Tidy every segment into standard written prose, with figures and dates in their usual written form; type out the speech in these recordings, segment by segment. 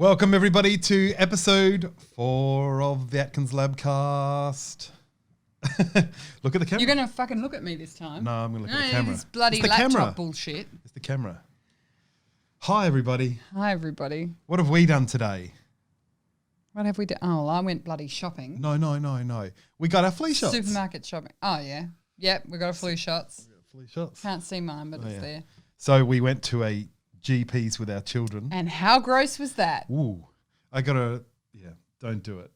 Welcome everybody to episode 4 of the Atkins Labcast. Look at the camera. You're going to fucking look at me this time. No, I'm going to look at the camera. This bloody it's the laptop camera. bullshit. It's the camera. Hi everybody. Hi, everybody. What have we done today? What have we done? Oh, I went bloody shopping. No. We got our flu shots. Supermarket shopping. Oh, yeah. Yep, we got our flu shots. Flu shots. Can't see mine, but it's there. So we went to a GP's with our children. And how gross was that? Ooh. I got to, don't do it.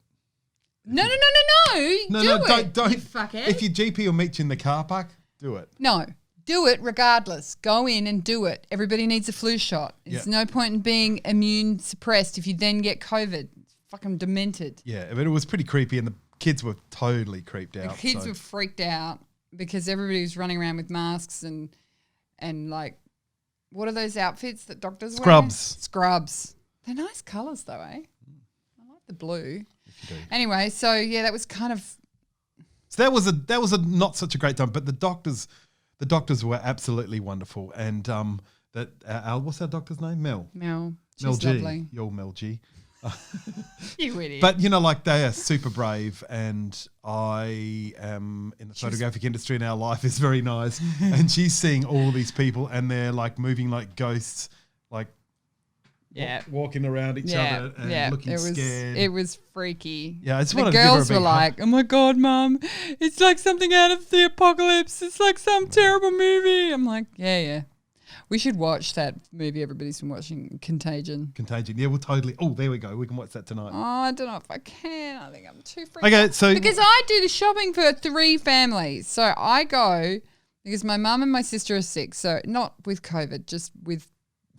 No. Do it, don't. you fuckhead. If your GP will meet you in the car park, do it. No, do it regardless. Go in and do it. Everybody needs a flu shot. There's no point in being immune suppressed if you then get COVID. It's fucking demented. Yeah, but it was pretty creepy and the kids were totally creeped out. The kids were freaked out because everybody was running around with masks and like, what are those outfits that doctors wear? Scrubs. They're nice colours though, eh? I like the blue. Anyway, so yeah, that was kind of. So that was a not such a great time, but the doctors were absolutely wonderful, and that what's our doctor's name? Mel. She's G. lovely. You're Mel G. You idiot. But like they are super brave, and I am in the photographic industry, and our life is very nice. And she's seeing all these people, and they're like moving like ghosts, like. Walking around each other and looking scared. It was freaky. Yeah, I just the wanted to give her a girls big were like, "Oh my god, Mum, it's like something out of the apocalypse. It's like some terrible movie." I'm like, "Yeah. We should watch that movie everybody's been watching, Contagion." Yeah, we'll totally. Oh, there we go. We can watch that tonight. Oh, I don't know if I can. I think I'm too freaked Okay, out. so because I do the shopping for 3 families, so I go because my mum and my sister are sick. So not with COVID, just with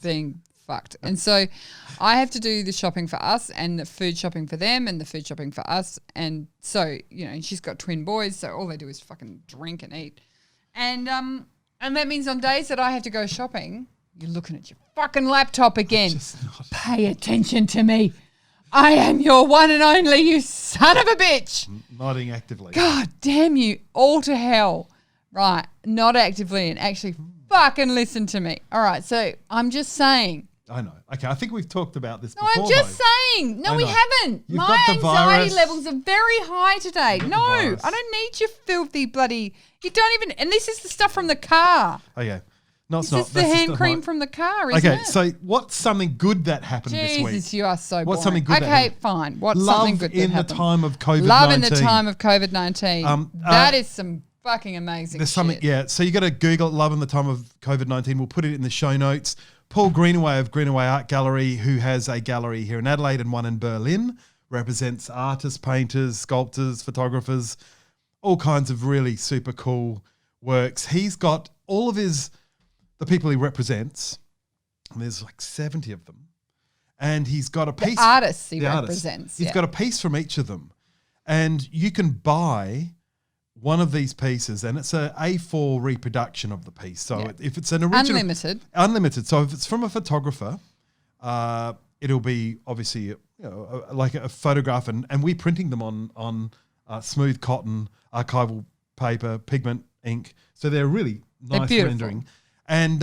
being fucked. And so I have to do the shopping for us and the food shopping for them and the food shopping for us. And so, she's got twin boys, so all they do is fucking drink and eat. And that means on days that I have to go shopping, you're looking at your fucking laptop again. Pay attention to me. I am your one and only, you son of a bitch. Nodding actively. God damn you all to hell. Right, not actively and actually fucking listen to me. All right, so I'm just saying. I know. Okay, I think we've talked about this before. No, I'm just saying. No, we haven't. You've My got the anxiety virus. levels are very high today. No, virus. I don't need your filthy bloody. You don't even. And this is the stuff from the car. Okay. No, it's This not. is the hand cream from the car, isn't it? Okay, so what's something good that happened this week? Jesus, you are so boring. What's something good that Okay, happened? fine. What's Love something good that in happened? the time of COVID-19. Love in the time of COVID-19. That is some fucking amazing There's shit. something, yeah. So you got to Google Love in the time of COVID-19. We'll put it in the show notes. Paul Greenaway of Greenaway Art Gallery, who has a gallery here in Adelaide and one in Berlin, represents artists, painters, sculptors, photographers, all kinds of really super cool works. He's got all of the people he represents, and there's like 70 of them, and he's got a piece. The artists he represents. He's got a piece from each of them, and you can buy one of these pieces, and it's a A4 reproduction of the piece. So if it's an original, unlimited. So if it's from a photographer, it'll be obviously like a photograph, and we're printing them on smooth cotton, archival paper, pigment ink. So they're really nice rendering. And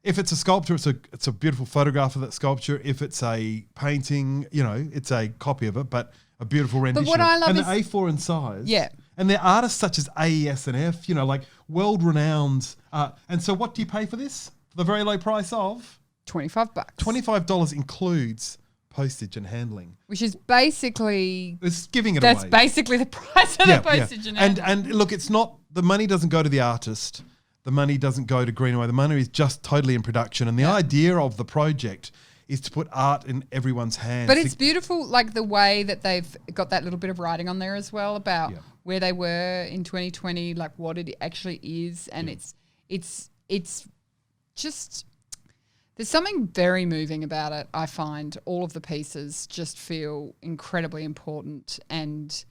if it's a sculpture, it's a beautiful photograph of that sculpture. If it's a painting, it's a copy of it, but a beautiful rendition. But what I love and is the A4 in size. Yeah. And they're artists such as AES and F, like world-renowned. And so what do you pay for this? For the very low price of? $25. $25 includes postage and handling. Which is basically... It's giving it away. That's basically the price of the postage and handling. And look, it's not... The money doesn't go to the artist. The money doesn't go to Greenaway. The money is just totally in production. And the idea of the project is to put art in everyone's hands. But it's beautiful, like the way that they've got that little bit of writing on there as well about where they were in 2020, like what it actually is. And it's just, there's something very moving about it. I find all of the pieces just feel incredibly important, and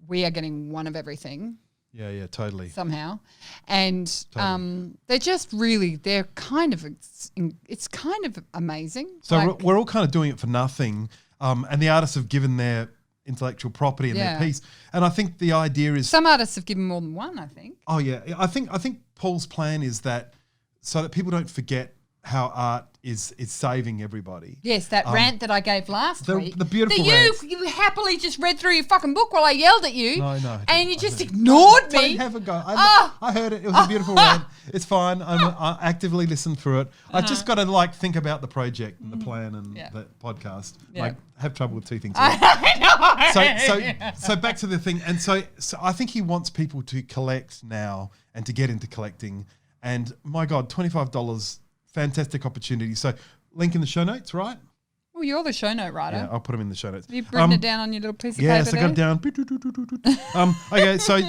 we are getting one of everything. Yeah, totally. Somehow. And they're just really, it's kind of amazing. So we're all kind of doing it for nothing. And the artists have given their intellectual property and their piece. And I think the idea is... Some artists have given more than one, I think. Oh, yeah. I think Paul's plan is that so that people don't forget how art is saving everybody. Yes, that rant that I gave last week. The beautiful that you happily just read through your fucking book while I yelled at you. No. And you just ignored me. Don't have a go. I heard it. It was a beautiful rant. It's fine. I actively listened through it. I just got to think about the project and the plan and the podcast. Yeah. Have trouble with two things. I know. So back to the thing. And so I think he wants people to collect now and to get into collecting. And my God, $25. Fantastic opportunity. So link in the show notes, right? Well, you're the show note writer. Yeah, I'll put them in the show notes. Have you written it down on your little piece of paper? Yes, I got it down. Okay, so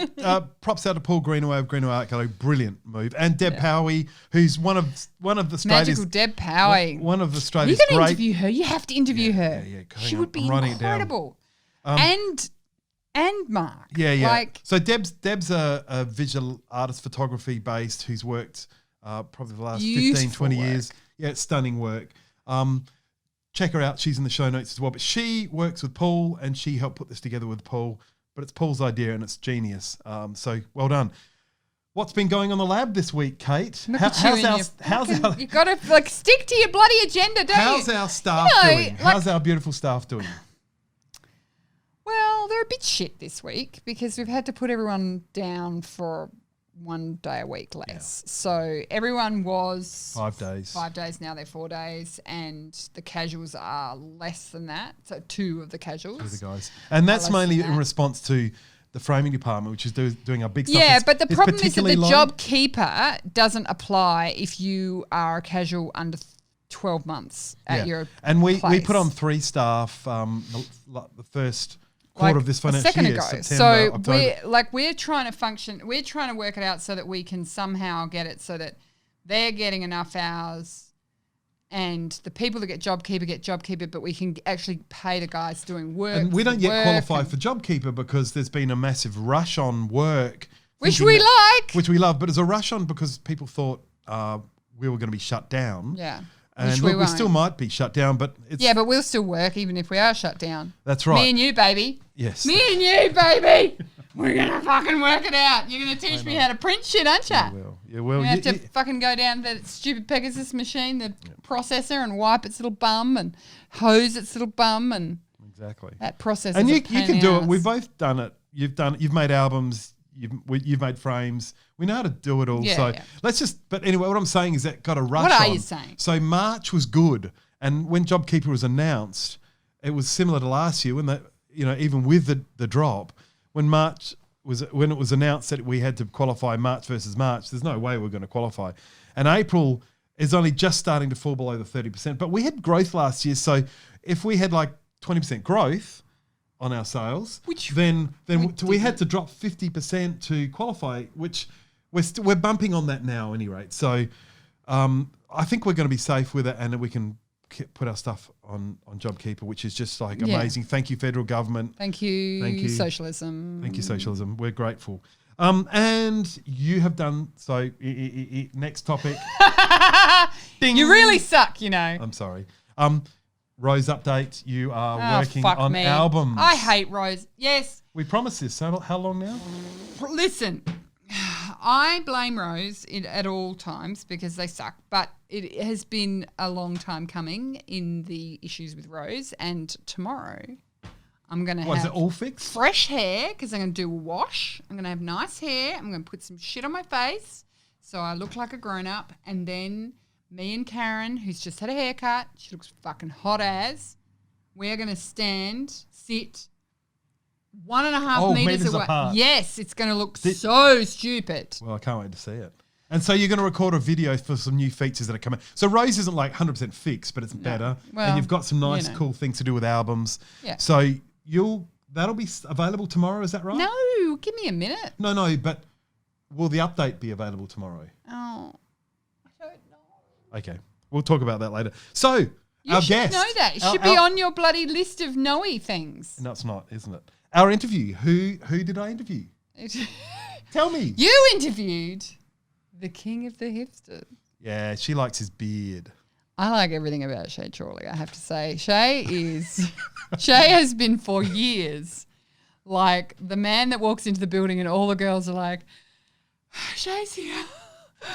props out to Paul Greenaway of Greenaway Art Gallery. Brilliant move. And Deb Powie, who's one of Australia's... Magical Deb Powie. One of Australia's You're going to interview her. You have to interview her. Yeah. She would be incredible. And Mark. Yeah. So Deb's a visual artist, photography based, who's worked probably the last 15, 20 years. Yeah, it's stunning work. Check her out. She's in the show notes as well. But she works with Paul and she helped put this together with Paul. But it's Paul's idea and it's genius. So well done. What's been going on the lab this week, Kate? You've got to stick to your bloody agenda, don't you? How's our staff doing? How's our beautiful staff doing? Well, they're a bit shit this week because we've had to put everyone down for 1 day a week less. Yeah. So everyone was 5 days. 5 days, now they're 4 days, and the casuals are less than that. So 2 of the casuals. 2 of the guys. And that's mainly in response to the framing department, which is doing our big stuff. Yeah, but the problem is that the job keeper doesn't apply if you are a casual under 12 months at your And we place. put on 3 staff the first quarter of this financial year, September, so October. we're trying to function. We're trying to work it out so that we can somehow get it so that they're getting enough hours, and the people that get JobKeeper, but we can actually pay the guys doing work. And we don't yet qualify for JobKeeper because there's been a massive rush on work, which we love, but it's a rush on because people thought we were going to be shut down. Yeah. And look, we still might be shut down, but it's... Yeah, but we'll still work even if we are shut down. That's right. Me and you, baby. Yes. Me and you, baby. We're going to fucking work it out. You're going to teach me how to print shit, aren't you? I will. You will. You have to fucking go down to that stupid Pegasus machine, the processor, and wipe its little bum and hose its little bum and... Exactly. That process and you can do it. We've both done it. You've made albums. You've made frames. We know how to do it all. Let's just. But anyway, what I'm saying is that got a rush. What are you saying? So March was good, and when JobKeeper was announced, it was similar to last year when even with the drop, when it was announced that we had to qualify March versus March. There's no way we're going to qualify, and April is only just starting to fall below the 30%. But we had growth last year, so if we had 20% growth on our sales, then we had to drop 50% to qualify, which we're bumping on that now, at any rate. So I think we're going to be safe with it, and we can put our stuff on JobKeeper, which is just amazing. Thank you, federal government. Thank you, socialism. Thank you, socialism. We're grateful. And you have done so. Next topic. Ding. You really suck, I'm sorry. Rose update. You are working on albums. I hate Rose. Yes. We promised this. So how long now? Listen, I blame Rose at all times because they suck, but it has been a long time coming in the issues with Rose, and tomorrow I'm going to have... Is it all fixed? Fresh hair because I'm going to do a wash. I'm going to have nice hair. I'm going to put some shit on my face so I look like a grown-up, and then... Me and Karen, who's just had a haircut, she looks fucking hot as. We're going to sit 1.5 meters away. Apart. Yes, it's going to look so stupid. Well, I can't wait to see it. And so you're going to record a video for some new features that are coming. So Rose isn't 100% fixed, but it's better. Well, and you've got some nice, cool things to do with albums. Yeah. So that'll be available tomorrow, is that right? No, give me a minute. No, but will the update be available tomorrow? Oh. Okay, we'll talk about that later. So, our guest. You should know that. It should be on your bloody list of know-y things. No, it's not, isn't it? Our interview. Who did I interview? Tell me. You interviewed the king of the hipsters. Yeah, she likes his beard. I like everything about Che Chorley, I have to say. Che has been for years the man that walks into the building and all the girls are like, Che's here.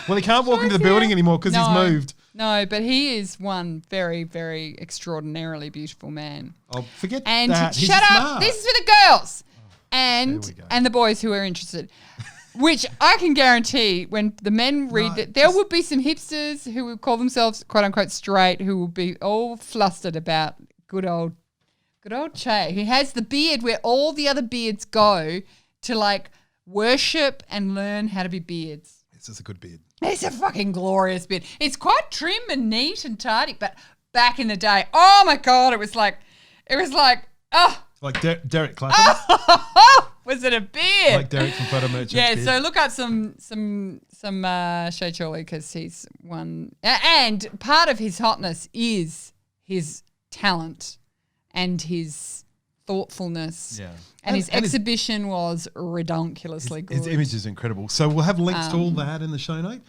Well, he can't walk into the building anymore because he's moved. No, but he is one very, very extraordinarily beautiful man. Oh, forget and that. He's shut smart. up. This is for the girls and the boys who are interested. Which I can guarantee when the men read that, there will be some hipsters who will call themselves quote unquote straight who will be all flustered about good old Che. He has the beard where all the other beards go to like worship and learn how to be beards. This is a good beard. It's a fucking glorious beard. It's quite trim and neat and tidy, but back in the day, oh my God, it was like, oh. Like Derek Clapham. Was it a beard? Like Derek from Photo Merchants. Yeah, beard. so look up some Che Chorley because he's one. And part of his hotness is his talent and his thoughtfulness. Yeah. And his exhibition was redonkulously good. His image is incredible. So we'll have links to all that in the show note.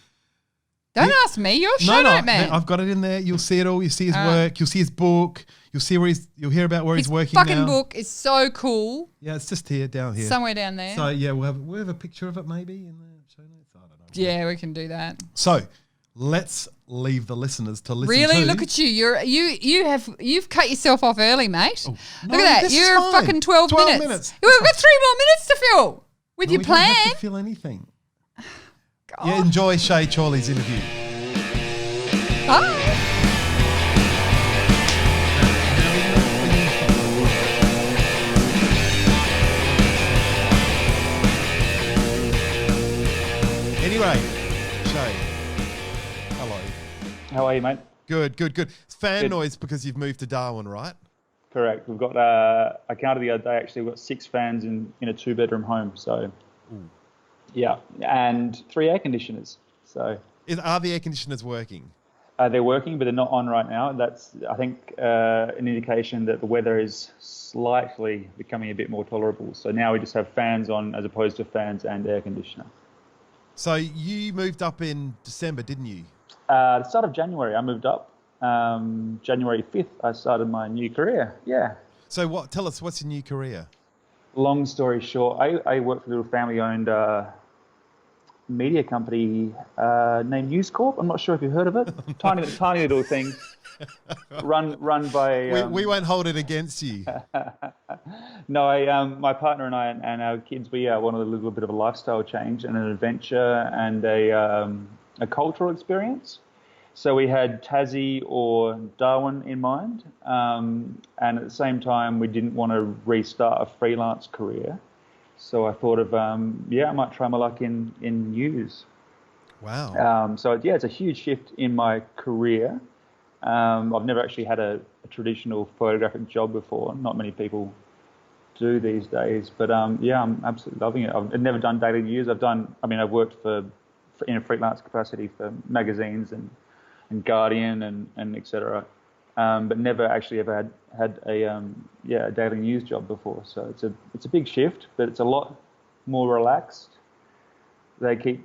Don't ask me. You're a show note man. I've got it in there. You'll see it all. You see his work. You'll see his book. You'll see you'll hear about where he's working now. His fucking book is so cool. Yeah, it's just down here. Somewhere down there. So yeah, we'll have a picture of it maybe in the show notes. I don't know. Yeah, we can do that. So let's leave the listeners to listen. Really? Look at you. You've cut yourself off early, mate. Oh, look at that. You're a fucking 12 minutes. We've got 3 more minutes to fill with your plan. We don't have to fill anything. God. Yeah, enjoy Che Chorley's interview. Bye. Anyway, Che, hello. How are you, mate? Good. It's fan noise because you've moved to Darwin, right? Correct. We've got, I counted the other day, actually, we've got 6 fans in a 2-bedroom home. So, yeah, and 3 air conditioners. So, are the air conditioners working? They're working, but they're not on right now. That's, I think, an indication that the weather is slightly becoming a bit more tolerable. So now we just have fans on as opposed to fans and air conditioner. So you moved up in December, didn't you? The start of January, I moved up. January 5th, I started my new career. Yeah. So tell us, what's your new career? Long story short, I work for a little family-owned media company named News Corp. I'm not sure if you've heard of it. Tiny little thing, run by. We won't hold it against you. No, my partner and I and our kids, we wanted a little bit of a lifestyle change and an adventure and a cultural experience. So we had Tassie or Darwin in mind, and at the same time, we didn't want to restart a freelance career. So I thought of, I might try my luck in news. Wow. So it's a huge shift in my career. I've never actually had a traditional photographic job before. Not many people do these days. But I'm absolutely loving it. I've never done daily news. I've worked in a freelance capacity for magazines and Guardian and et cetera. But never actually ever had a daily news job before. So it's a big shift, but it's a lot more relaxed. They keep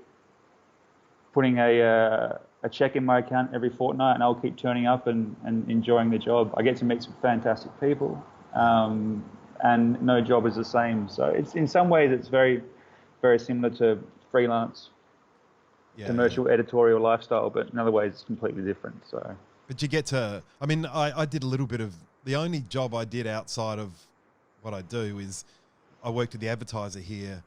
putting a check in my account every fortnight, and I'll keep turning up and enjoying the job. I get to meet some fantastic people, and no job is the same. So it's in some ways it's very, very similar to freelance, commercial, editorial lifestyle, but in other ways it's completely different. So. But you get to, I did a little bit of, the only job I did outside of what I do is I worked at the Advertiser here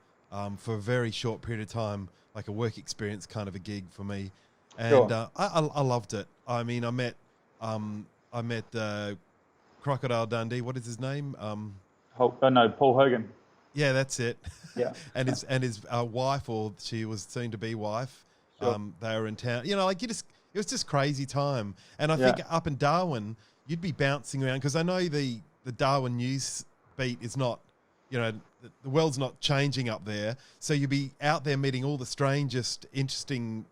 for a very short period of time, like a work experience kind of a gig for me. And sure. I loved it. I met Crocodile Dundee. What is his name? Paul Hogan. Yeah, that's it. Yeah. and his wife, or she was soon to be wife, sure. They were in town. It was just crazy time. And I think up in Darwin, you'd be bouncing around because I know the Darwin news beat is not, the world's not changing up there. So you'd be out there meeting all the strangest, interesting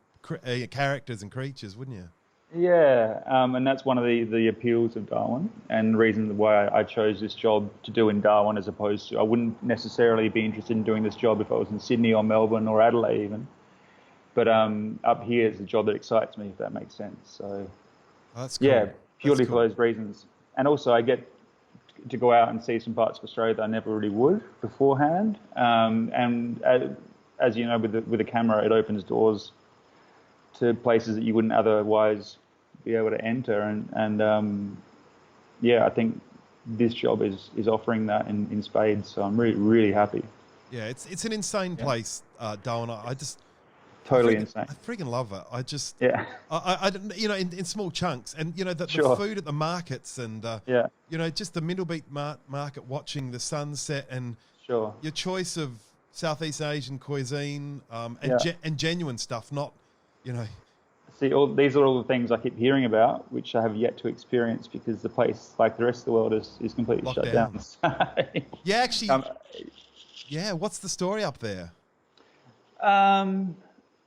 characters and creatures, wouldn't you? Yeah, and that's one of the appeals of Darwin and the reason why I chose this job to do in Darwin as opposed to, I wouldn't necessarily be interested in doing this job if I was in Sydney or Melbourne or Adelaide even. But up here is the job that excites me, if that makes sense. So, that's cool. Yeah, purely for those reasons. And also I get to go out and see some parts of Australia that I never really would beforehand. And as you know, with the camera, it opens doors to places that you wouldn't otherwise be able to enter, and I think this job is offering that in spades. So I'm really happy. Yeah, it's an insane place, Darwin. Totally insane. I freaking love it. Yeah. I in small chunks, and the food at the markets, and just the Middlebeat market, watching the sunset, and your choice of Southeast Asian cuisine, and genuine stuff, not. See, these are all the things I keep hearing about, which I have yet to experience because the place, like the rest of the world, is completely shut down. Yeah, actually. What's the story up there?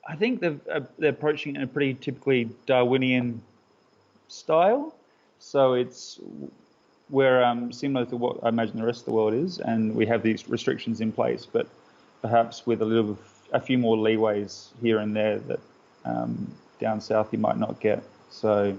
I think they're approaching it in a pretty typically Darwinian style. So we're similar to what I imagine the rest of the world is, and we have these restrictions in place, but perhaps with a few more leeways here and there that down south you might not get. So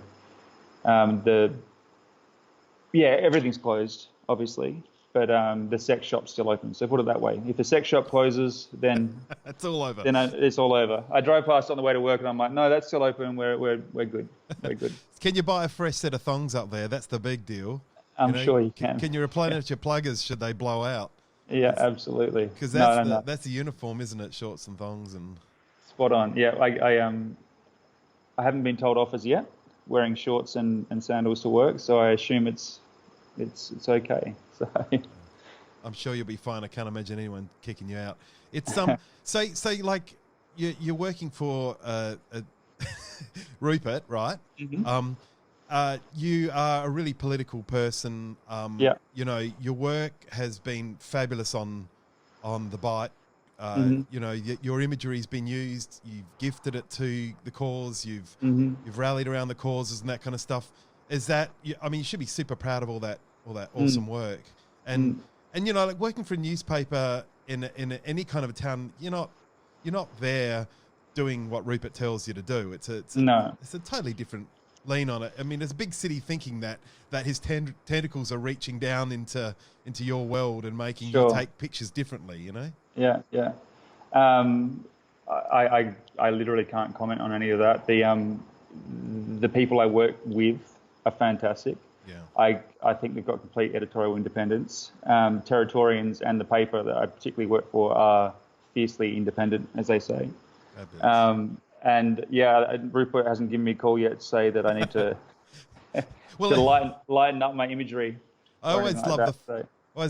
everything's closed, obviously. But the sex shop's still open. So put it that way. If the sex shop closes, then it's all over. Then it's all over. I drove past on the way to work, and I'm like, no, that's still open. We're good. We're good. Can you buy a fresh set of thongs up there? That's the big deal. I'm sure you can. Can you replenish your pluggers should they blow out? Yeah, absolutely. Because that's the uniform, isn't it? Shorts and thongs and. Spot on. Yeah, I haven't been told off as yet wearing shorts and sandals to work, so I assume it's okay. So I'm sure you'll be fine. I can't imagine anyone kicking you out. It's so like you're working for Rupert, right? Mm-hmm. You are a really political person. Your work has been fabulous on the Bite. Your imagery's been used. You've gifted it to the cause. You've rallied around the causes and that kind of stuff. Is that? You should be super proud of all that awesome work. And like working for a newspaper in any kind of a town, you're not there doing what Rupert tells you to do. It's a totally different lean on it. I mean, there's a big city thinking that his tentacles are reaching down into your world and making you take pictures differently. Yeah. I literally can't comment on any of that. The people I work with are fantastic. Yeah. I think they've got complete editorial independence. Territorians and the paper that I particularly work for are fiercely independent, as they say. Rupert hasn't given me a call yet to say that I need to lighten up my imagery. I always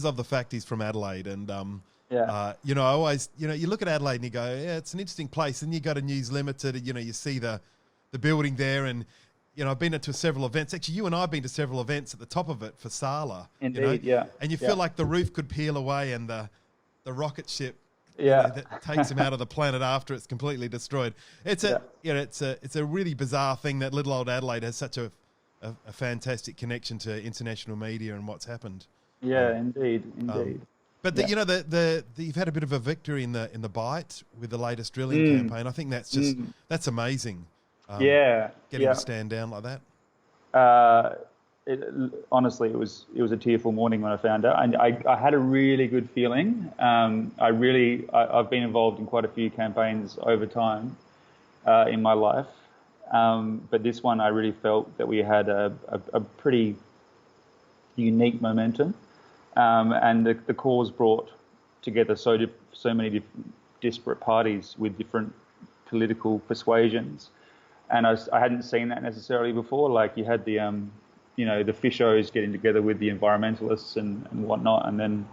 love the fact he's from Adelaide, and I always you look at Adelaide and you go, yeah, it's an interesting place, and you go to News Limited, and you see the building there, and I've been to several events. Actually, you and I have been to several events at the top of it for Sala. Indeed, yeah. And you feel like the roof could peel away, and the rocket ship that takes him out of the planet after it's completely destroyed. It's a really bizarre thing that little old Adelaide has such a fantastic connection to international media and what's happened. Yeah, indeed. But you've had a bit of a victory in the Bite with the latest drilling campaign. I think that's amazing. Getting to stand down like that. Honestly, it was a tearful morning when I found out. I had a really good feeling. I've been involved in quite a few campaigns over time in my life, but this one I really felt that we had a pretty unique momentum, and the cause brought together so many disparate parties with different political persuasions. And I hadn't seen that necessarily before. Like you had the fishos getting together with the environmentalists and whatnot. And then,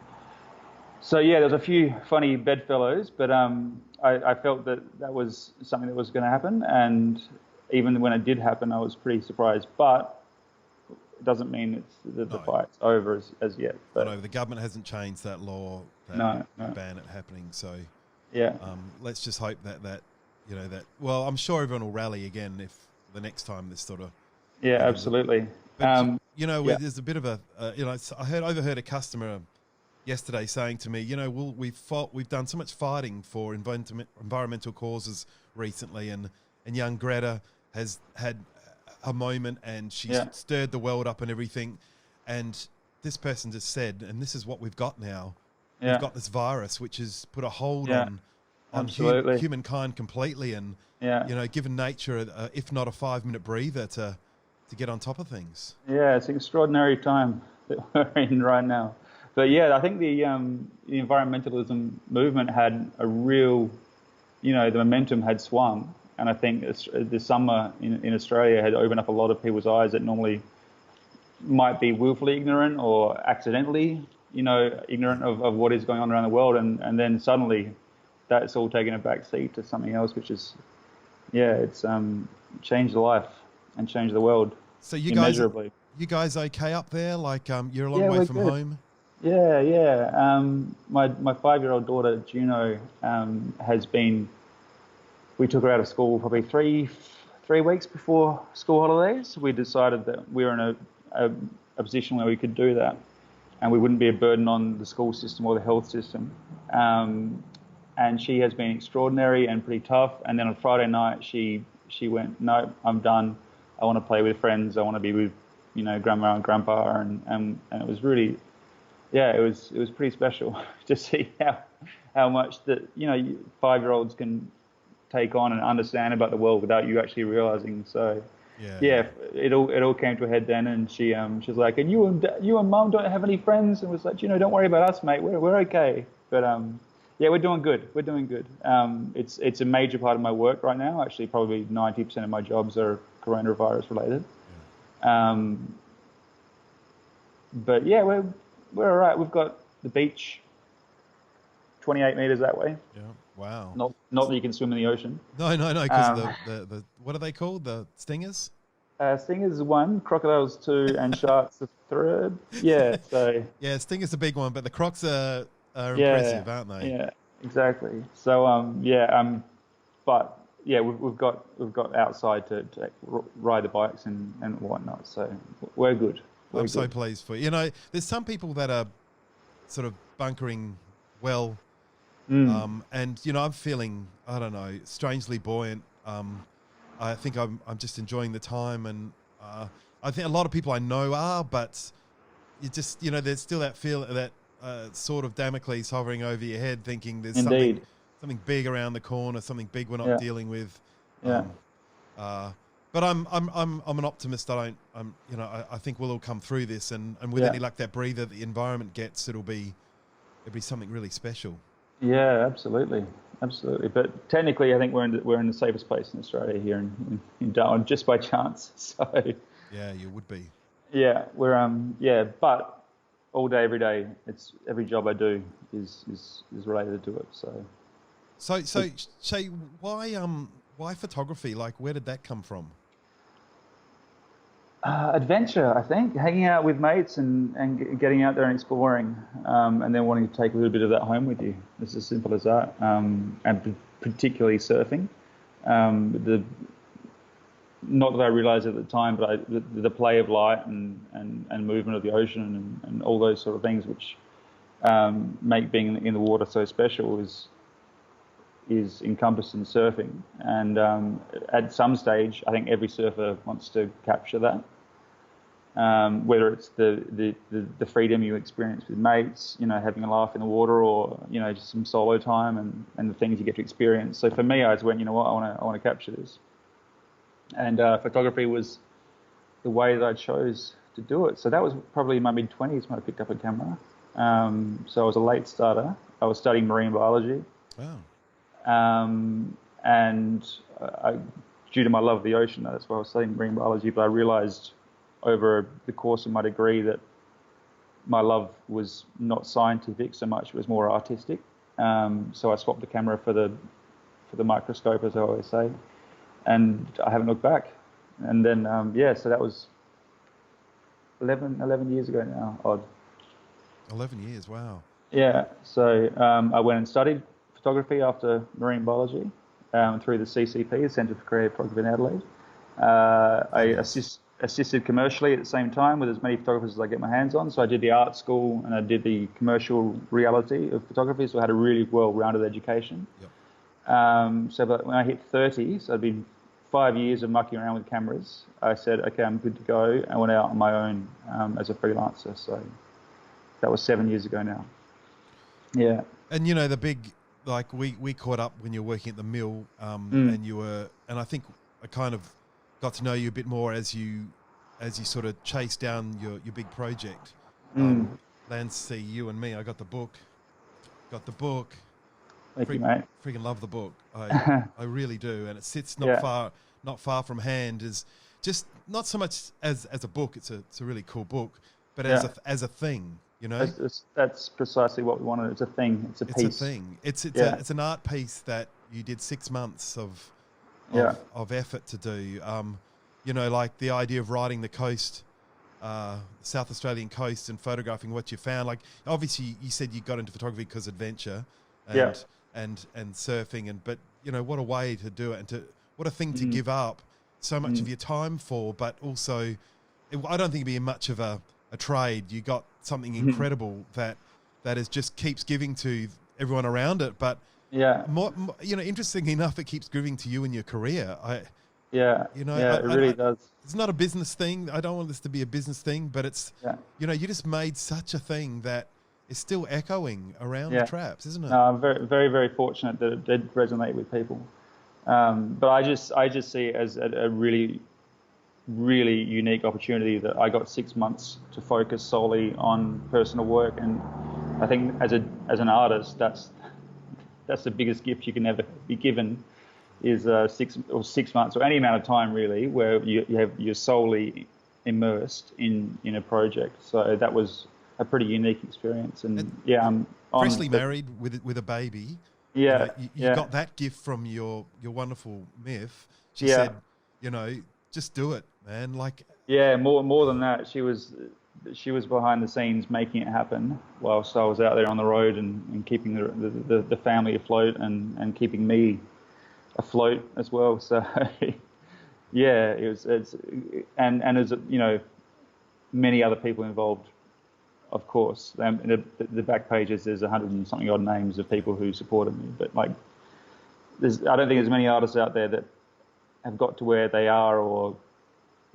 there was a few funny bedfellows, but I felt that was something that was going to happen. And even when it did happen, I was pretty surprised. But it doesn't mean the fight's over as yet. But the government hasn't changed that law to ban it happening. So let's just hope that. Well, I'm sure everyone will rally again if the next time this sort of. Yeah, absolutely. But, there's a bit of I overheard a customer yesterday saying to me, we've done so much fighting for environmental causes recently, and young Greta has had a moment, and she's stirred the world up and everything. And this person just said, and this is what we've got now. Yeah. We've got this virus which has put a hold on humankind completely, and given nature, if not a 5-minute breather to to get on top of things. Yeah, it's an extraordinary time that we're in right now. But yeah, I think the environmentalism movement had a real, the momentum had swung, and I think the summer in Australia had opened up a lot of people's eyes that normally might be willfully ignorant or accidentally, ignorant of what is going on around the world, and then suddenly that's all taken a back seat to something else, which is, it's changed life and changed the world. So you immeasurably. You guys okay up there? Like you're a long way from home. Yeah. My 5-year-old daughter Juno has been. We took her out of school probably three weeks before school holidays. We decided that we were in a position where we could do that, and we wouldn't be a burden on the school system or the health system. And she has been extraordinary and pretty tough. And then on Friday night, she went, no, I'm done. I want to play with friends. I want to be with, grandma and grandpa. And it was really, it was pretty special to see how much that, 5-year-olds can take on and understand about the world without you actually realizing. So, it all came to a head then. And she's like, and you and mum don't have any friends? And was like, don't worry about us, mate. We're okay. But, we're doing good. We're doing good. It's a major part of my work right now. Actually, probably 90% of my jobs are coronavirus related. But we're all right. We've got the beach 28 meters that way. Yeah. Wow. Not that you can swim in the ocean. No. Because the what are they called? The stingers. Stingers is 1, crocodiles 2, and sharks the 3rd. Yeah. So. Yeah, stingers the big one, but the crocs are impressive, aren't they? Yeah, exactly. So but yeah, we've got outside to ride the bikes and whatnot. So we're good. I'm so pleased for you. There's some people that are sort of bunkering well, and I'm feeling, I don't know, strangely buoyant. I think I'm just enjoying the time, and I think a lot of people I know are, but you just there's still that feel that. Sort of Damocles hovering over your head, thinking there's something big around the corner, something big we're not dealing with. But I'm an optimist. I think we'll all come through this, and with any luck, that breather the environment gets, it'll be something really special. Yeah, absolutely. But technically, I think we're in the safest place in Australia here in Darwin, just by chance. So yeah, you would be. Yeah, but. All day, every day. It's every job I do is related to it. So Che, why photography? Like, where did that come from? Adventure, I think. Hanging out with mates and getting out there and exploring, and then wanting to take a little bit of that home with you. It's as simple as that. And particularly surfing. Not that I realized at the time, but the play of light and movement of the ocean and all those sort of things which make being in the water so special is encompassed in surfing. And at some stage, I think every surfer wants to capture that. Whether it's the freedom you experience with mates, having a laugh in the water, or just some solo time and the things you get to experience. So for me, I just went, I want to capture this. And photography was the way that I chose to do it. So that was probably in my mid-20s when I picked up a camera. So I was a late starter. I was studying marine biology. Wow. And due to my love of the ocean, that's why I was studying marine biology. But I realized over the course of my degree that my love was not scientific so much; it was more artistic. So I swapped the camera for the microscope, as I always say. And I haven't looked back. And then, so that was 11 years ago now, odd. 11 years, wow. Yeah, so I went and studied photography after marine biology through the CCP, the Centre for Creative Photography in Adelaide. I assisted commercially at the same time with as many photographers as I get my hands on. So I did the art school and I did the commercial reality of photography, so I had a really well-rounded education. Yep. But when I hit 30, so I'd been 5 years of mucking around with cameras, I said, okay, I'm good to go. I went out on my own as a freelancer. So that was 7 years ago now. Yeah. And, the big, like we caught up when you were working at the mill and I think I kind of got to know you a bit more as you as you sort of chase down your big project. Lance, see you and me. I got the book. Thank you, mate. Freaking love the book. I really do, and it sits not far from hand. Is just not so much as a book. It's a really cool book, but as a thing. You know, that's precisely what we wanted. It's a thing. It's a piece. It's a thing. It's an art piece that you did 6 months of effort to do. You know, like the idea of riding the coast, South Australian coast, and photographing what you found. Like, obviously, you said you got into photography because adventure, and surfing, but you know, what a way to do it, and what a thing to give up so much of your time for. But also, I don't think it'd be much of a trade. You got something incredible that is just keeps giving to everyone around it. But more, you know, interestingly enough, it keeps giving to you in your career. It really does. It's not a business thing. I don't want this to be a business thing, but it's, you know, you just made such a thing that is still echoing around the traps, isn't it? No, I'm very, very, very fortunate that it did resonate with people. But I just see it as a really, really unique opportunity that I got 6 months to focus solely on personal work. And I think as an artist, that's the biggest gift you can ever be given, is 6 months or any amount of time really, where you're solely immersed in a project. So that was a pretty unique experience. And I'm freshly married with a baby. You got that gift from your wonderful Myth. She said, you know, just do it, man. Like, more than that, she was behind the scenes making it happen whilst I was out there on the road and keeping the family afloat and keeping me afloat as well. So it's as you know, many other people involved, of course. In the back pages, there's 100 and something odd names of people who supported me, but like, I don't think there's many artists out there that have got to where they are or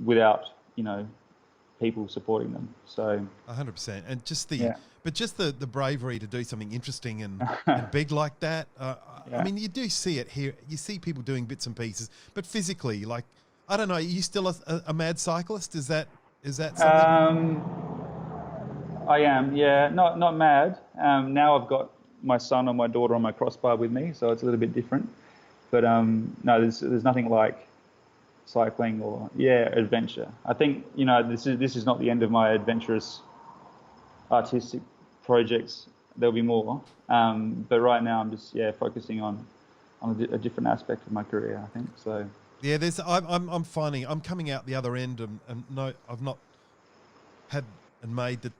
without, you know, people supporting them. So 100%, and just the bravery to do something interesting and big like that. I mean, you do see it here. You see people doing bits and pieces, but physically, like, I don't know. Are you still a mad cyclist? Is that something? I am, not mad. Now I've got my son or my daughter on my crossbar with me, so it's a little bit different. But no, there's nothing like cycling or adventure. I think, you know, this is not the end of my adventurous artistic projects. There'll be more, but right now I'm just focusing on a different aspect of my career, I think. So I'm finding I'm coming out the other end, and no, I've not had and made the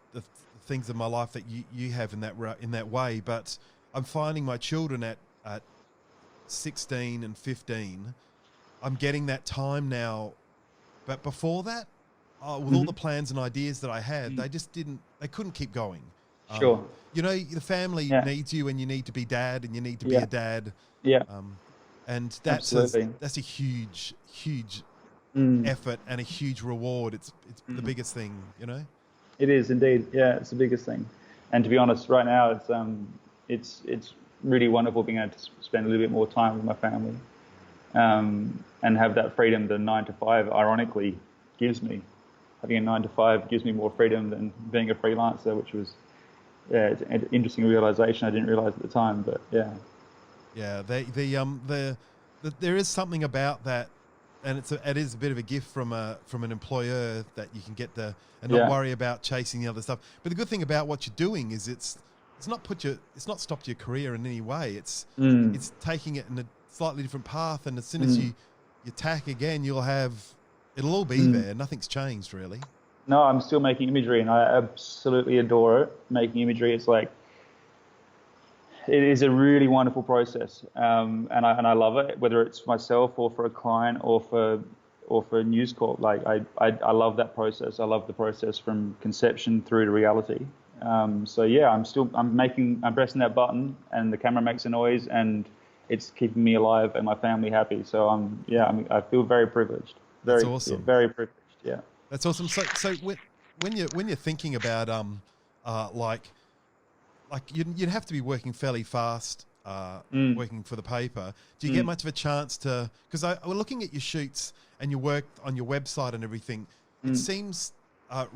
things in my life that you have in that way, but I'm finding my children at 16 and 15, I'm getting that time now. But before that, with all the plans and ideas that I had, they couldn't keep going. Sure. You know, the family needs you, and you need to be dad, and you need to be a dad. Yeah. And that's a huge effort and a huge reward. It's the biggest thing, you know. It is indeed. Yeah, it's the biggest thing. And to be honest, right now it's really wonderful being able to spend a little bit more time with my family, and have that freedom that 9 to 5 ironically gives me. Having a 9 to 5 gives me more freedom than being a freelancer, which was it's an interesting realization I didn't realize at the time. But there is something about that. And it is a bit of a gift from an employer that you can get and not worry about chasing the other stuff. But the good thing about what you're doing is it's not stopped your career in any way. It's taking it in a slightly different path, and as soon as you tack again, it'll all be there. Nothing's changed really. No, I'm still making imagery, and I absolutely adore it. Making imagery, it's like, it is a really wonderful process, and I love it. Whether it's for myself or for a client or for News Corp, like I love that process. I love the process from conception through to reality. I'm pressing that button, and the camera makes a noise, and it's keeping me alive and my family happy. So I feel very privileged. That's awesome. Yeah, very privileged. Yeah. That's awesome. So when you're thinking about like you'd have to be working fairly fast, working for the paper. Do you get much of a chance to? Because we're looking at your shoots and your work on your website and everything. it seems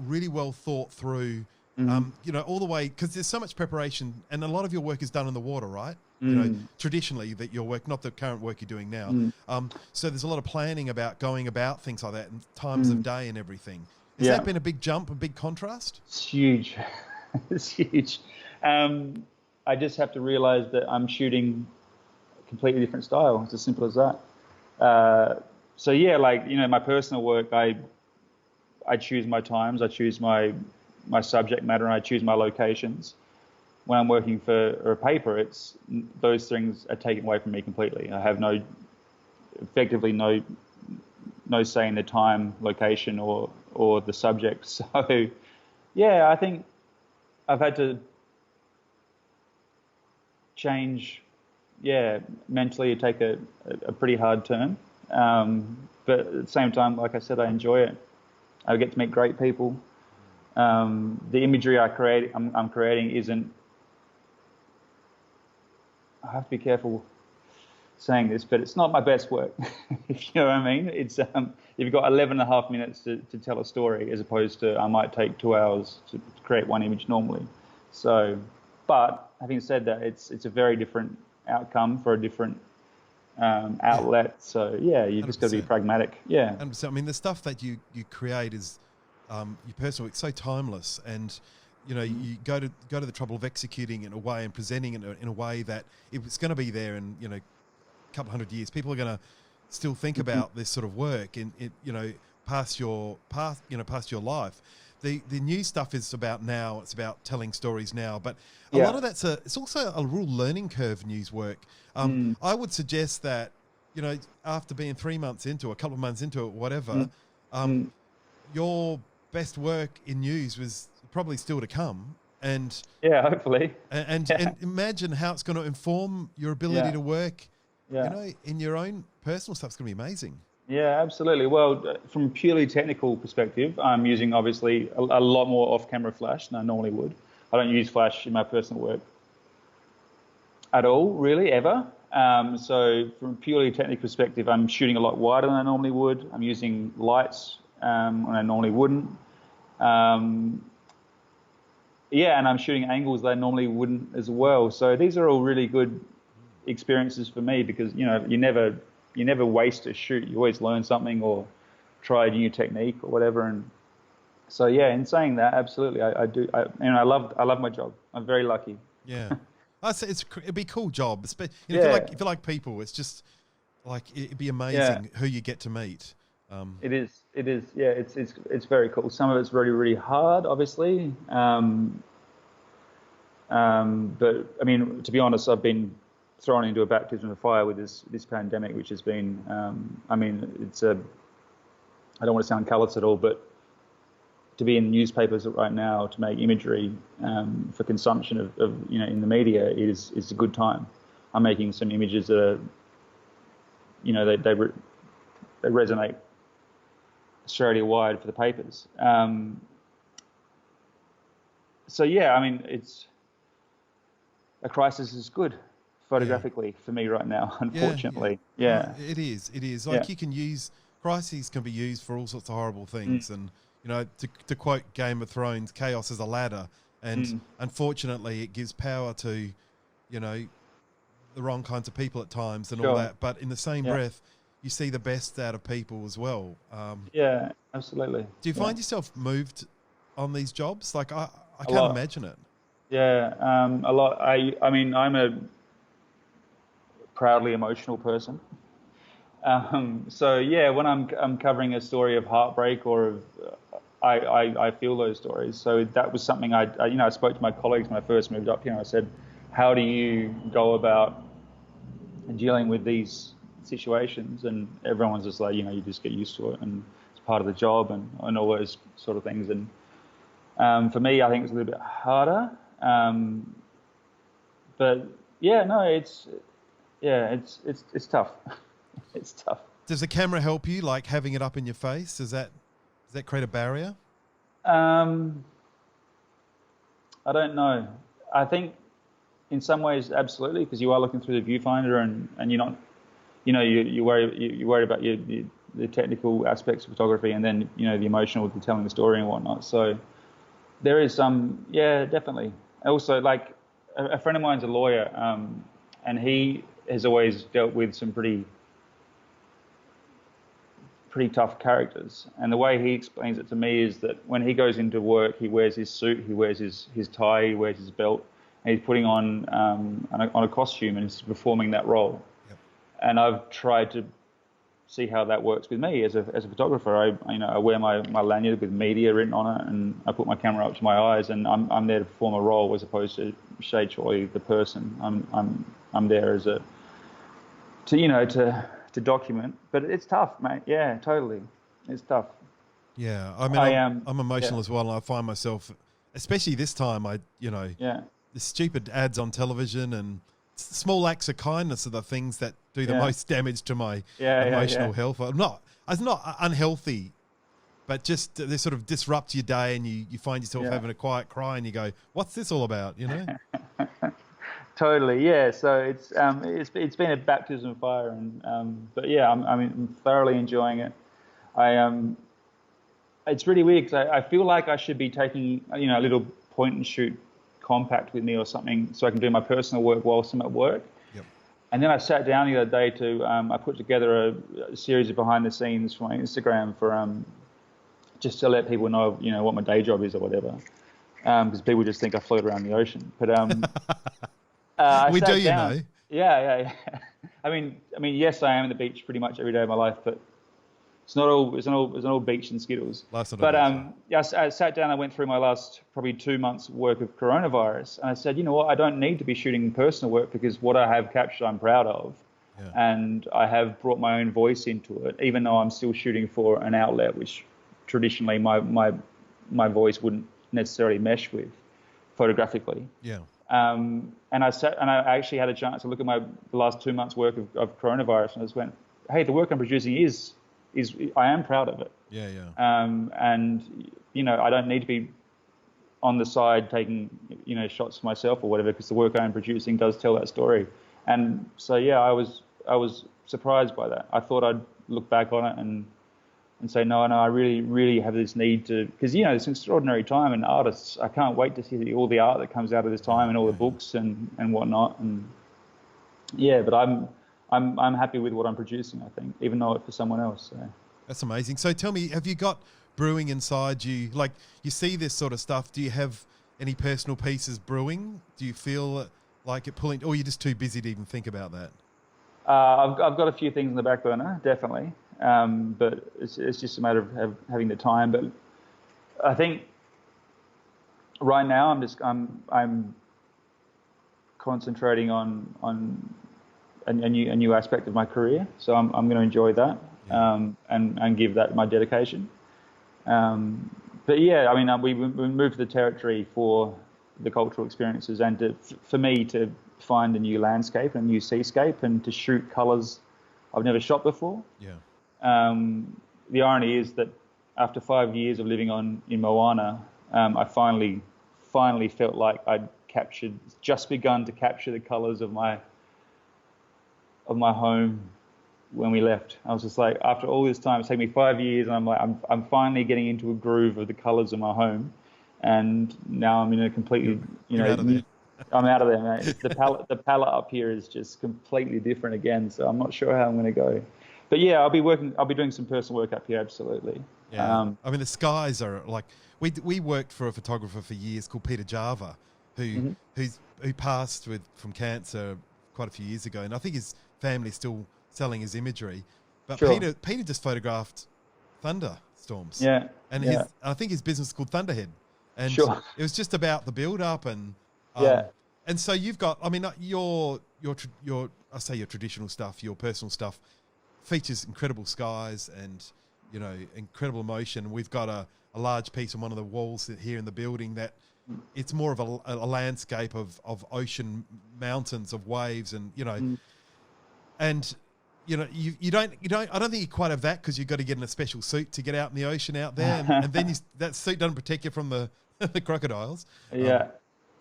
really well thought through. All the way, because there's so much preparation, and a lot of your work is done in the water, right? Traditionally, that your work, not the current work you're doing now. So there's a lot of planning about going about things like that, and times of day and everything. Has that been a big jump, a big contrast? It's huge. It's huge. I just have to realize that I'm shooting a completely different style. It's as simple as that. So yeah, like, my personal work, I choose my times, I choose my subject matter, and I choose my locations. When I'm working for a paper, it's those things are taken away from me completely. I have effectively no say in the time, location, or the subject. So yeah, I think I've had to change, mentally take a pretty hard turn. But at the same time, like I said, I enjoy it. I get to meet great people. The imagery I'm creating isn't, I have to be careful saying this, but it's not my best work, if you know what I mean. It's you've got 11 and a half minutes to tell a story, as opposed to I might take 2 hours to create one image normally. So, but having said that, it's a very different outcome for a different outlet. So yeah, you just got to be pragmatic. Yeah. 100%. I mean, the stuff that you create is your personal. It's so timeless, and you go to the trouble of executing it in a way and presenting it in a way that if it's going to be there in a couple hundred years, people are going to still think about this sort of work and past your life. The new stuff is about now. It's about telling stories now, but a lot of it's also a real learning curve. News work. I would suggest that after being 3 months into, a couple of months into it, whatever, your best work in news was probably still to come. And hopefully. And imagine how it's going to inform your ability to work. In your own personal stuff. It's going to be amazing. Yeah, absolutely. Well, from a purely technical perspective, I'm using obviously a lot more off-camera flash than I normally would. I don't use flash in my personal work at all, really, ever. So from a purely technical perspective, I'm shooting a lot wider than I normally would. I'm using lights when I normally wouldn't. And I'm shooting angles that I normally wouldn't as well. So these are all really good experiences for me, because you never waste a shoot. You always learn something or try a new technique or whatever. And so in saying that, absolutely, I do. I love my job. I'm very lucky. Yeah, it'd be a cool job. If you like people, it's just like it'd be amazing who you get to meet. It is. Yeah, it's very cool. Some of it's really, really hard, obviously. But I mean, to be honest, I've been thrown into a baptism of fire with this pandemic, which has been, it's I don't want to sound callous at all, but to be in newspapers right now, to make imagery for consumption of in the media is a good time. I'm making some images that are, they resonate Australia-wide for the papers. It's a crisis is good. Photographically for me right now, unfortunately. Yeah. It is. Like you can use, crises can be used for all sorts of horrible things. And, to quote Game of Thrones, chaos is a ladder. And unfortunately it gives power to, the wrong kinds of people at times and all that. But in the same breath, you see the best out of people as well. Yeah, absolutely. Do you find yourself moved on these jobs? Like I can't imagine it. Yeah, a lot. I'm a proudly emotional person. When I'm covering a story of heartbreak or of, I feel those stories. So that was something I spoke to my colleagues when I first moved up here, and I said, how do you go about dealing with these situations? And everyone's just like, you just get used to it, and it's part of the job, and all those sort of things. And for me, I think it's a little bit harder. It's tough. It's tough. Does the camera help you, like having it up in your face? Does that create a barrier? I don't know. I think in some ways, absolutely, because you are looking through the viewfinder and you're not, you worry about the technical aspects of photography, and then the emotional, the telling the story and whatnot. So there is some, yeah, definitely. Also, like a friend of mine's a lawyer, and he has always dealt with some pretty tough characters. And the way he explains it to me is that when he goes into work, he wears his suit, he wears his tie, he wears his belt, and he's putting on a costume and he's performing that role. Yep. And I've tried to see how that works with me as a photographer. I wear my lanyard with media written on it, and I put my camera up to my eyes, and I'm there to perform a role as opposed to Che Chorley, the person. I'm there as to document, but it's tough, mate. Yeah, totally, it's tough. Yeah, I mean, I'm emotional as well, and I find myself, especially this time, the stupid ads on television and small acts of kindness are the things that do the most damage to my emotional health. It's not unhealthy, but just they sort of disrupt your day, and you find yourself having a quiet cry, and you go, "What's this all about?" Totally, yeah. So it's been a baptism of fire, and but yeah, I'm thoroughly enjoying it. It's really weird because I feel like I should be taking a little point and shoot compact with me or something, so I can do my personal work whilst I'm at work. Yep. And then I sat down the other day to I put together a series of behind the scenes for my Instagram for just to let people know what my day job is or whatever, because people just think I float around the ocean, but we do, down. Yeah. I mean, yes, I am at the beach pretty much every day of my life, but it's not all beach and Skittles. But I sat down. I went through my last probably 2 months' work of coronavirus, and I said, you know what? I don't need to be shooting personal work because what I have captured, I'm proud of, and I have brought my own voice into it, even though I'm still shooting for an outlet which traditionally my voice wouldn't necessarily mesh with photographically. Yeah. And I actually had a chance to look at the last 2 months' work of coronavirus, and I just went, hey, the work I'm producing is I am proud of it. Yeah. And I don't need to be on the side taking shots for myself or whatever, because the work I am producing does tell that story. And so I was surprised by that. I thought I'd look back on it and say, no, I really, really have this need to, because it's an extraordinary time, and artists, I can't wait to see all the art that comes out of this time and all the books and whatnot. And but I'm happy with what I'm producing, I think, even though it's for someone else. So. That's amazing. So tell me, have you got brewing inside you? Like, you see this sort of stuff. Do you have any personal pieces brewing? Do you feel like it pulling, or you're just too busy to even think about that? I've got a few things in the back burner, definitely. But it's just a matter of having the time. But I think right now I'm concentrating on a new aspect of my career. So I'm going to enjoy that and give that my dedication. But yeah, I mean, we moved to the territory for the cultural experiences and for me to find a new landscape and a new seascape and to shoot colours I've never shot before. Yeah. The irony is that after 5 years of living in Moana, I finally felt like I'd just begun to capture the colours of my home when we left. I was just like, after all this time, it's taken me 5 years, and I'm like, I'm finally getting into a groove of the colours of my home, and now I'm in a completely, I'm out of there, mate. The palette up here is just completely different again, so I'm not sure how I'm going to go. But yeah, I'll be doing some personal work up here, absolutely. Yeah. I mean, the skies are like, we worked for a photographer for years called Peter Java, who passed from cancer quite a few years ago, and I think his family's still selling his imagery. But Peter just photographed thunderstorms. Yeah. And I think his business is called Thunderhead. And it was just about the build up and and so you've got, I mean, your I say your traditional stuff, your personal stuff features incredible skies and incredible emotion. We've got a large piece on one of the walls here in the building that it's more of a landscape of ocean, mountains, of waves, and and you don't I don't think you quite have that, because you've got to get in a special suit to get out in the ocean out there, and then that suit doesn't protect you from the crocodiles.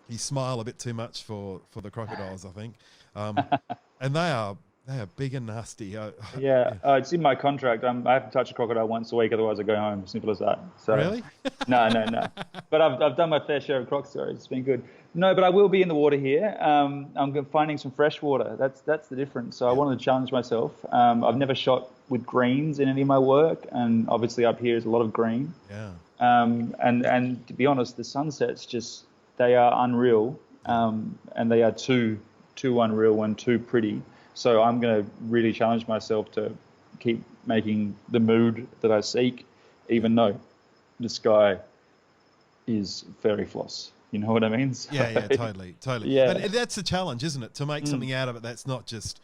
You smile a bit too much for the crocodiles, I think, and they are They are big and nasty. Yeah, it's in my contract. I have to touch a crocodile once a week, otherwise I go home. Simple as that. So, really? No. But I've done my fair share of croc stories. It's been good. No, but I will be in the water here. I'm finding some fresh water. That's the difference. So I wanted to challenge myself. I've never shot with greens in any of my work, and obviously up here is a lot of green. Yeah. And to be honest, the sunsets they are unreal, and they are too unreal and too pretty. So I'm going to really challenge myself to keep making the mood that I seek, even though the sky is fairy floss. You know what I mean? So, yeah, totally. Yeah. And that's the challenge, isn't it? To make something out of it that's not just,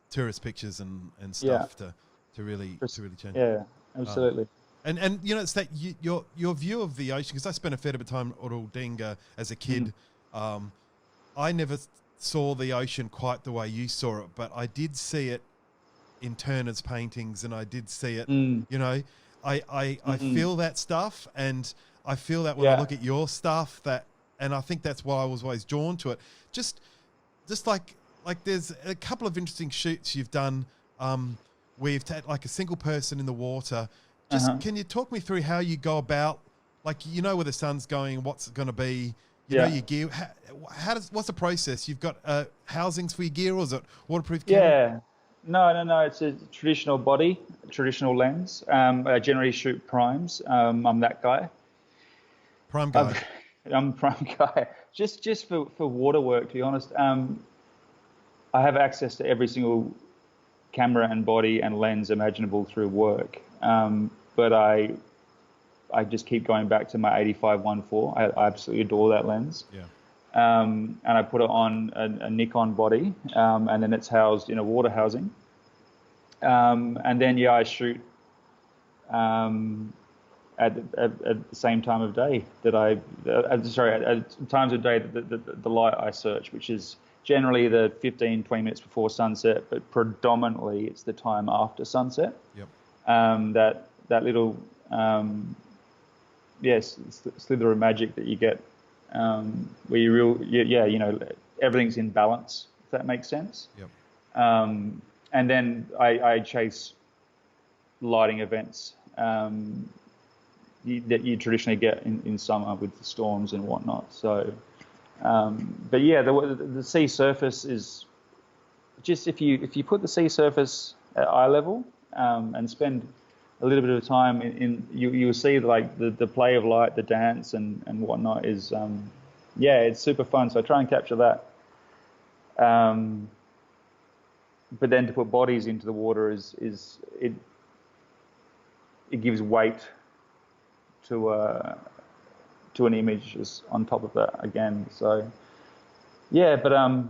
tourist pictures and stuff to really change. Yeah, absolutely. And it's that your view of the ocean, because I spent a fair bit of time at Aldinga as a kid. I never saw the ocean quite the way you saw it, but I did see it in Turner's paintings, and I did see it. I feel that stuff, and I feel that when I look at your stuff, and I think that's why I was always drawn to it. Just like there's a couple of interesting shoots you've done where you've had like a single person in the water. Can you talk me through how you go about, like, where the sun's going, what's it going to be, know your gear. What's the process? You've got housings for your gear, or is it waterproof camera? Yeah. No. It's a traditional body, traditional lens. I generally shoot primes. I'm that guy. Prime guy. I'm a prime guy. Just for water work, to be honest. I have access to every single camera and body and lens imaginable through work. But I just keep going back to my 85-1.4. I absolutely adore that lens. Yeah. And I put it on a Nikon body, and then it's housed in a water housing. And then I shoot at the same time of day that at times of day the light I search, which is generally the 15-20 minutes before sunset, but predominantly it's the time after sunset. Yep. That little slither of magic that you get, where everything's in balance, if that makes sense. Yep. And then I chase lighting events that you traditionally get in summer with the storms and whatnot. So, but yeah, the sea surface is just, if you put the sea surface at eye level and spend a little bit of time you'll see like the play of light, the dance and whatnot is it's super fun. So I try and capture that. But then to put bodies into the water is it gives weight to an image just on top of that again. So but I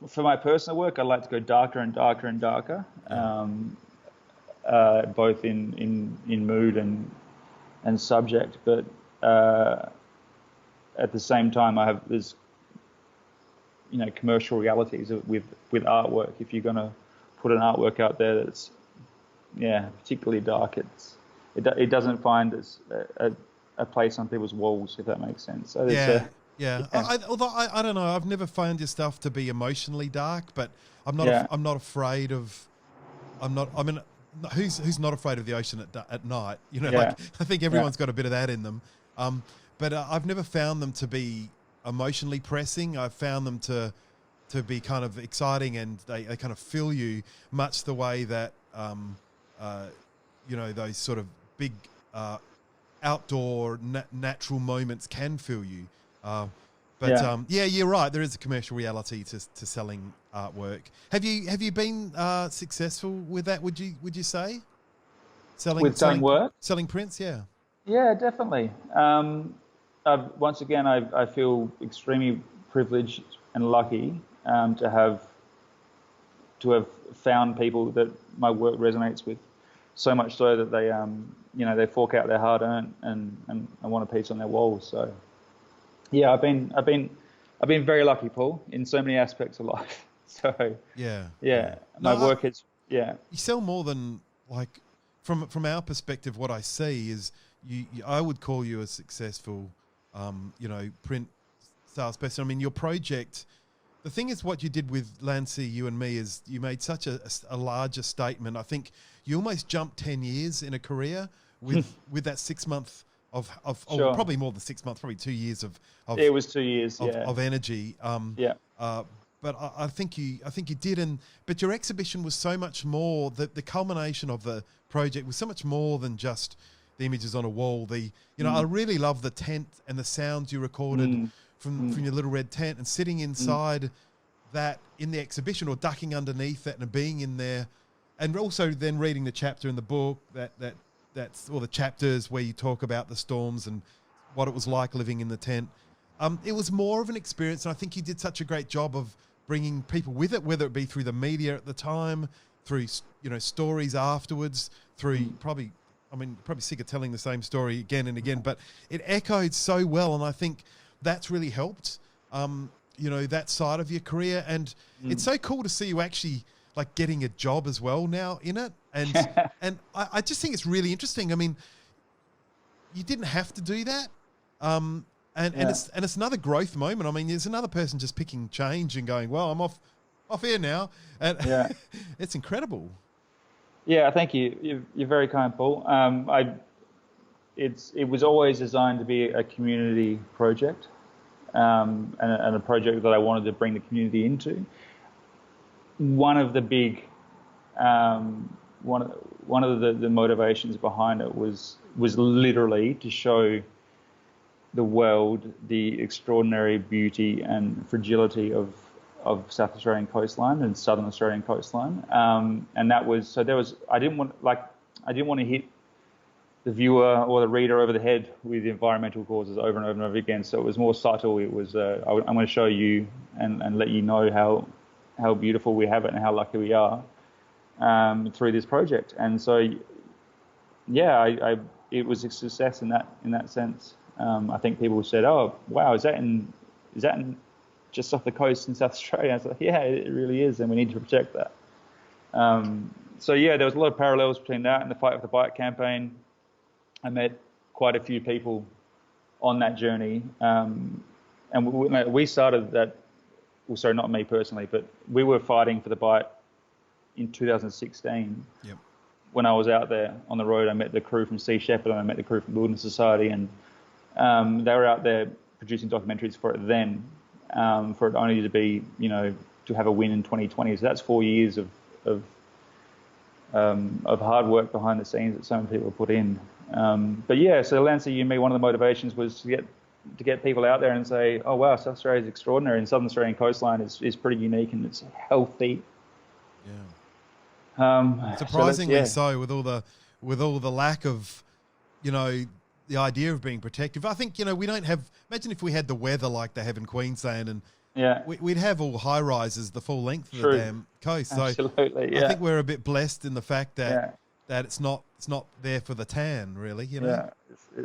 for my personal work, I like to go darker and darker and darker, both in mood and subject. But at the same time, I have there's commercial realities with artwork. If you're going to put an artwork out there that's particularly dark, it doesn't find a place on people's walls, if that makes sense. So although I don't know, I've never found your stuff to be emotionally dark, but I'm not afraid of. Who's not afraid of the ocean at night? Like I think everyone's got a bit of that in them. But I've never found them to be emotionally pressing. I've found them to be kind of exciting, and they kind of fill you much the way that those sort of big outdoor natural moments can fill you. You're right. There is a commercial reality to selling artwork. Have you been successful with that? Would you say selling work, selling prints? Yeah. Yeah, definitely. Once again, I feel extremely privileged and lucky to have found people that my work resonates with, so much so that they fork out their hard earned and want a piece on their walls. So. Yeah, I've been very lucky, Paul, in so many aspects of life. So my work is You sell more than, like, from our perspective. What I see is I would call you a successful, print salesperson. I mean, your project. The thing is, what you did with Lancy, you and me, is you made such a larger statement. I think you almost jumped 10 years in a career with that 6 month of Sure. or probably more than 6 months, probably 2 years of it was 2 years of energy. But I think you did, but your exhibition was so much more. The culmination of the project was so much more than just the images on a wall. I really love the tent and the sounds you recorded from your little red tent, and sitting inside that in the exhibition, or ducking underneath it and being in there, and also then reading the chapter in the book that's or the chapters where you talk about the storms and what it was like living in the tent. It was more of an experience, and I think you did such a great job of bringing people with it, whether it be through the media at the time, through stories afterwards, through probably sick of telling the same story again and again, but it echoed so well, and I think that's really helped, that side of your career. And it's so cool to see you actually like getting a job as well now in it. And and I just think it's really interesting. I mean, you didn't have to do that. And it's another growth moment. I mean, there's another person just picking change and going, well, I'm off here now. And it's incredible. Yeah, thank you. You're very kind, Paul. It was always designed to be a community project, and a project that I wanted to bring the community into. One of the big, one of the motivations behind it was literally to show the world the extraordinary beauty and fragility of South Australian coastline and Southern Australian coastline, and that was so. I didn't want to hit the viewer or the reader over the head with environmental causes over and over and over again. So it was more subtle. It was I'm going to show you and let you know how beautiful we have it and how lucky we are through this project. And so it was a success in that sense. I think people said, "Oh, wow, is that in just off the coast in South Australia?" I was like, "Yeah, it really is, and we need to protect that." So there was a lot of parallels between that and the Fight with the Bite campaign. I met quite a few people on that journey, and we started that. Well, sorry, not me personally, but we were fighting for the bite in 2016. Yep. When I was out there on the road, I met the crew from Sea Shepherd and I met the crew from Wilderness Society, and they were out there producing documentaries for it then, for it only to be, to have a win in 2020. So that's 4 years of hard work behind the scenes that so many people put in. So Lancy, you and me, one of the motivations was to get people out there and say, oh wow, South Australia is extraordinary, and Southern Australian coastline is pretty unique and it's healthy. Yeah. Surprisingly so, with all the lack of, the idea of being protective. I think, we don't have. Imagine if we had the weather like they have in Queensland, and we'd have all high rises the full length of the damn coast. So absolutely, I think we're a bit blessed in the fact that it's not there for the tan, really. Yeah,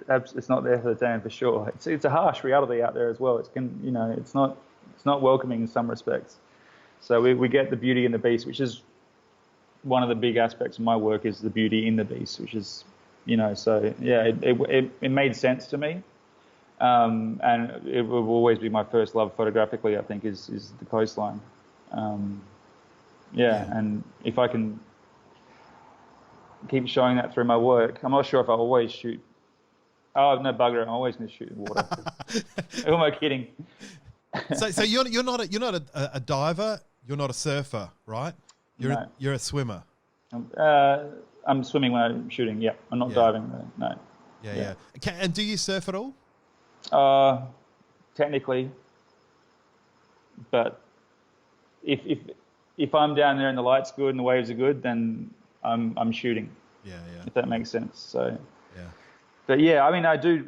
it's not there for the tan for sure. It's a harsh reality out there as well. It's not welcoming in some respects. So we get the beauty in the beast, which is one of the big aspects of my work, is the beauty in the beast, which is it made sense to me, and it will always be my first love photographically. I think is the coastline. And if I can keep showing that through my work, I'm not sure if I always shoot. Oh no, bugger it! I'm always going to shoot in water. Who am I kidding? So you're not a diver. You're not a surfer, right? You're a swimmer. I'm swimming when I'm shooting. Yeah, I'm not diving. No. Yeah. And do you surf at all? Technically, but if I'm down there and the light's good and the waves are good, then I'm shooting. Yeah. If that makes sense. So. Yeah. But I mean, I do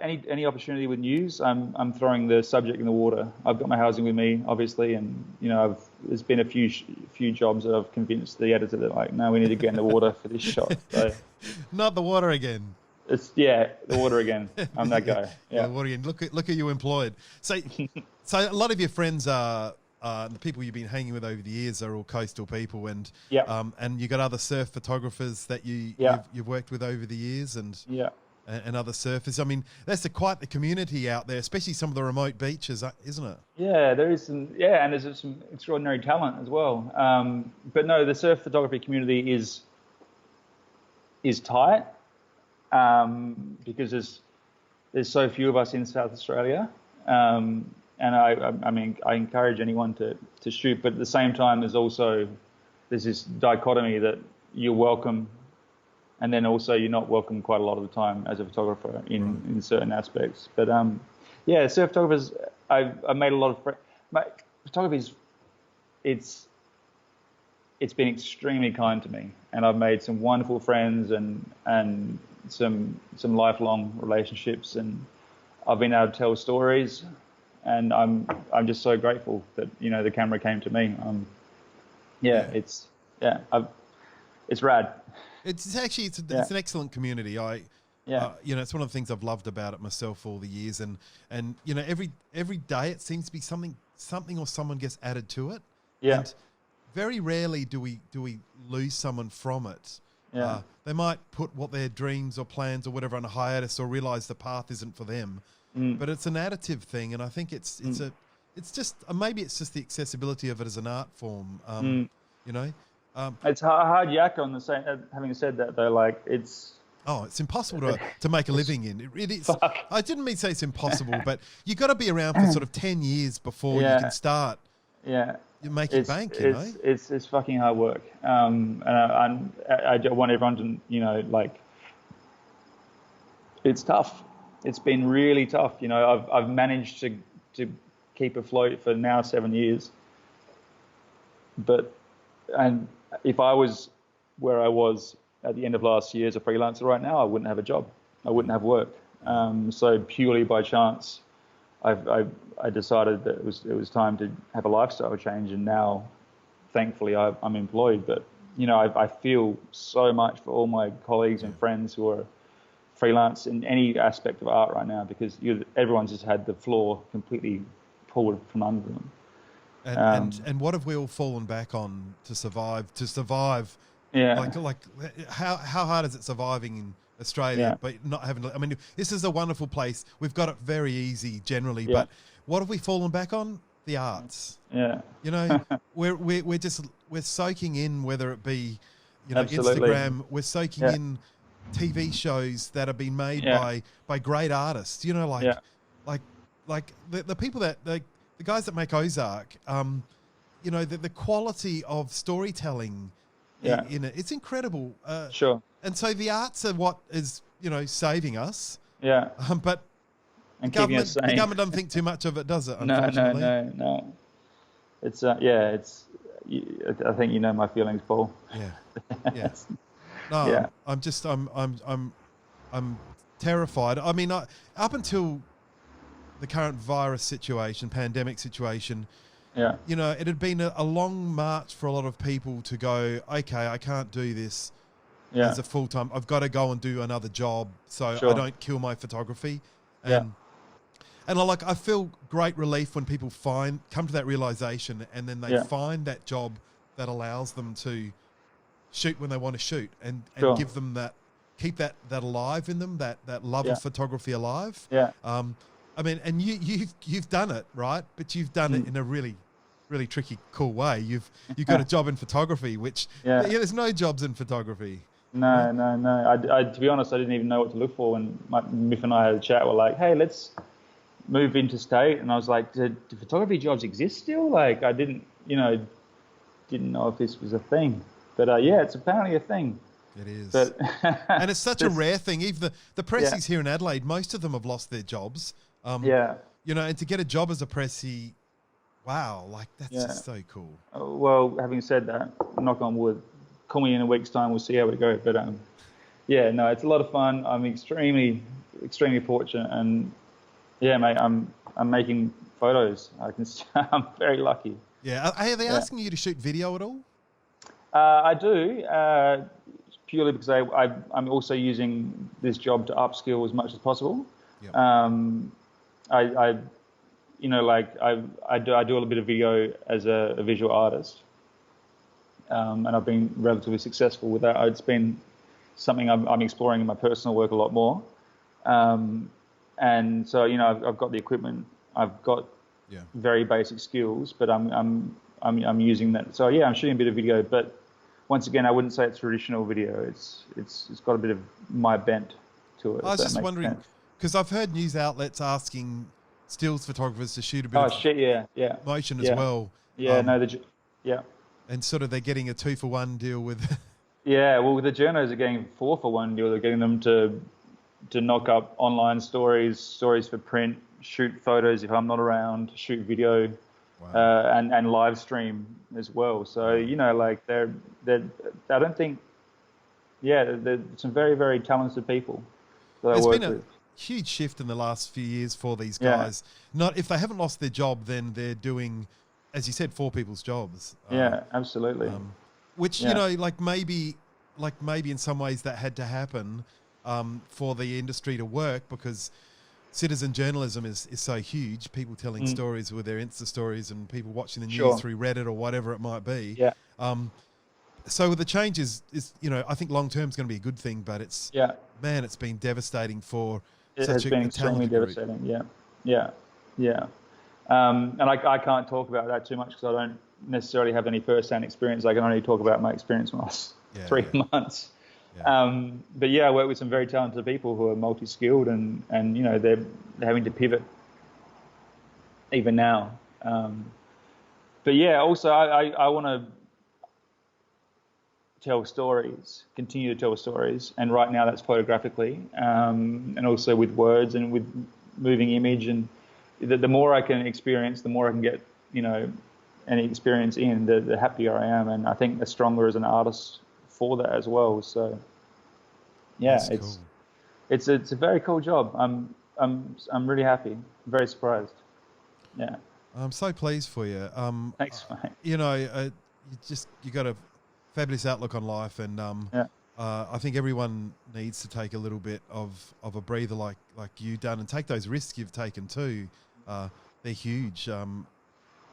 any opportunity with news, I'm throwing the subject in the water. I've got my housing with me, obviously, and there's been a few jobs that I've convinced the editor that, like, no, we need to get in the water for this shot. So, not the water again. It's the water again. I'm that guy. Yeah, the water again. Look at you employed. So a lot of your friends are the people you've been hanging with over the years are all coastal people, and and you got other surf photographers that you've worked with over the years, and and other surfers. I mean, that's quite the community out there, especially some of the remote beaches, isn't it? Yeah, there is some. Yeah, and there's some extraordinary talent as well. But no, the surf photography community is tight because there's so few of us in South Australia. And I mean, I encourage anyone to shoot, but at the same time, there's this dichotomy that you're welcome, and then also you're not welcome quite a lot of the time as a photographer in certain aspects. But yeah, surf photographers, I've made a lot of friends. Photography it's been extremely kind to me, and I've made some wonderful friends and some lifelong relationships, and I've been able to tell stories, and I'm just so grateful that the camera came to me. It's rad. It's actually it's an excellent community. It's one of the things I've loved about it myself all the years, and every day it seems to be something or someone gets added to it. Yeah. And very rarely do we lose someone from it. Yeah. They might put what their dreams or plans or whatever on a hiatus, or realize the path isn't for them. But it's an additive thing, and I think it's just maybe it's just the accessibility of it as an art form. It's hard yak on the same. Having said that, though, like it's impossible to make a living in. It is. I didn't mean to say it's impossible, but you got to be around for sort of 10 years before you can start. Yeah. You make your bank. It's fucking hard work. And I want everyone to it's tough. It's been really tough. I've managed to keep afloat for now 7 years. And if I was where I was at the end of last year as a freelancer right now, I wouldn't have a job. I wouldn't have work. So purely by chance, I decided that it was time to have a lifestyle change, and now, thankfully, I'm employed. But I feel so much for all my colleagues and friends who are freelance in any aspect of art right now, because everyone's just had the floor completely pulled from under them. And what have we all fallen back on to survive? Yeah. Like how hard is it surviving in Australia, but not having to, I mean, this is a wonderful place. We've got it very easy generally, but what have we fallen back on? The arts. Yeah. We're soaking in, whether it be, Absolutely. Instagram, we're soaking in TV shows that have been made by great artists, the people that, the guys that make Ozark, the quality of storytelling in it, it's incredible. Sure. And so the arts are what is, saving us. Yeah. But and the government doesn't think too much of it, does it? No. It's I think my feelings, Paul. Yeah. Yeah. No, yeah. I'm terrified. I mean, up until the current virus situation, pandemic situation, it had been a long march for a lot of people to go, okay, I can't do this as a full-time. I've got to go and do another job so I don't kill my photography. And I feel great relief when people come to that realization, and then they find that job that allows them to shoot when they want to shoot, and give them keep that alive in them, that love of photography alive. Yeah. I mean, and you've done it, right? But you've done it in a really, really tricky, cool way. You've got a job in photography, which there's no jobs in photography. No. I to be honest, I didn't even know what to look for when Miff and I had a chat. We're like, hey, let's move interstate, and I was like, do photography jobs exist still? Like, I didn't know if this was a thing, but it's apparently a thing. It is, but and it's such a rare thing. Even the pressies here in Adelaide, most of them have lost their jobs. And to get a job as a pressie, wow, like that's just so cool. Well, having said that, knock on wood, call me in a week's time, we'll see how we go. But it's a lot of fun. I'm extremely, extremely fortunate, and mate, I'm making photos. I'm very lucky. Yeah, are they asking you to shoot video at all? I do, purely because I'm also using this job to upskill as much as possible. Yep. I do a little bit of video as a visual artist, and I've been relatively successful with that. It's been something I'm exploring in my personal work a lot more. And so, I've got the equipment, I've got very basic skills, but I'm using that. So I'm shooting a bit of video, but once again, I wouldn't say it's traditional video. It's got a bit of my bent to it. I was just wondering, because I've heard news outlets asking stills photographers to shoot a bit of motion as well. Yeah, and sort of they're getting a 2-for-1 deal with. Yeah, well, the journos are getting 4-for-1 deal. They're getting them to knock up online stories for print, shoot photos if I'm not around, shoot video, and live stream as well. So they're I don't think, they're some very, very talented people that I work with. There's been a huge shift in the last few years for these guys. Not if they haven't lost their job, then they're doing, as you said, 4 people's jobs. Yeah, absolutely. Which maybe in some ways that had to happen for the industry to work, because citizen journalism is so huge. People telling stories with their Insta stories and people watching the news through Reddit or whatever it might be. Yeah. So the change is I think long term is going to be a good thing, but it's it's been devastating for such a talented group. It has been extremely devastating. Yeah. And I can't talk about that too much because I don't necessarily have any first-hand experience. I can only talk about my experience when I was 3 months. Yeah. But I work with some very talented people who are multi-skilled and they're having to pivot even now. But also I want to tell stories, continue to tell stories, and right now that's photographically, and also with words and with moving image, and the more I can experience, the more I can get any experience in, the happier I am, and I think the stronger as an artist for that as well. So it's a very cool job. I'm really happy, I'm very surprised. Yeah, I'm so pleased for you. Thanks, mate. You got a fabulous outlook on life, and I think everyone needs to take a little bit of a breather like you've done, and take those risks you've taken too. They're huge. And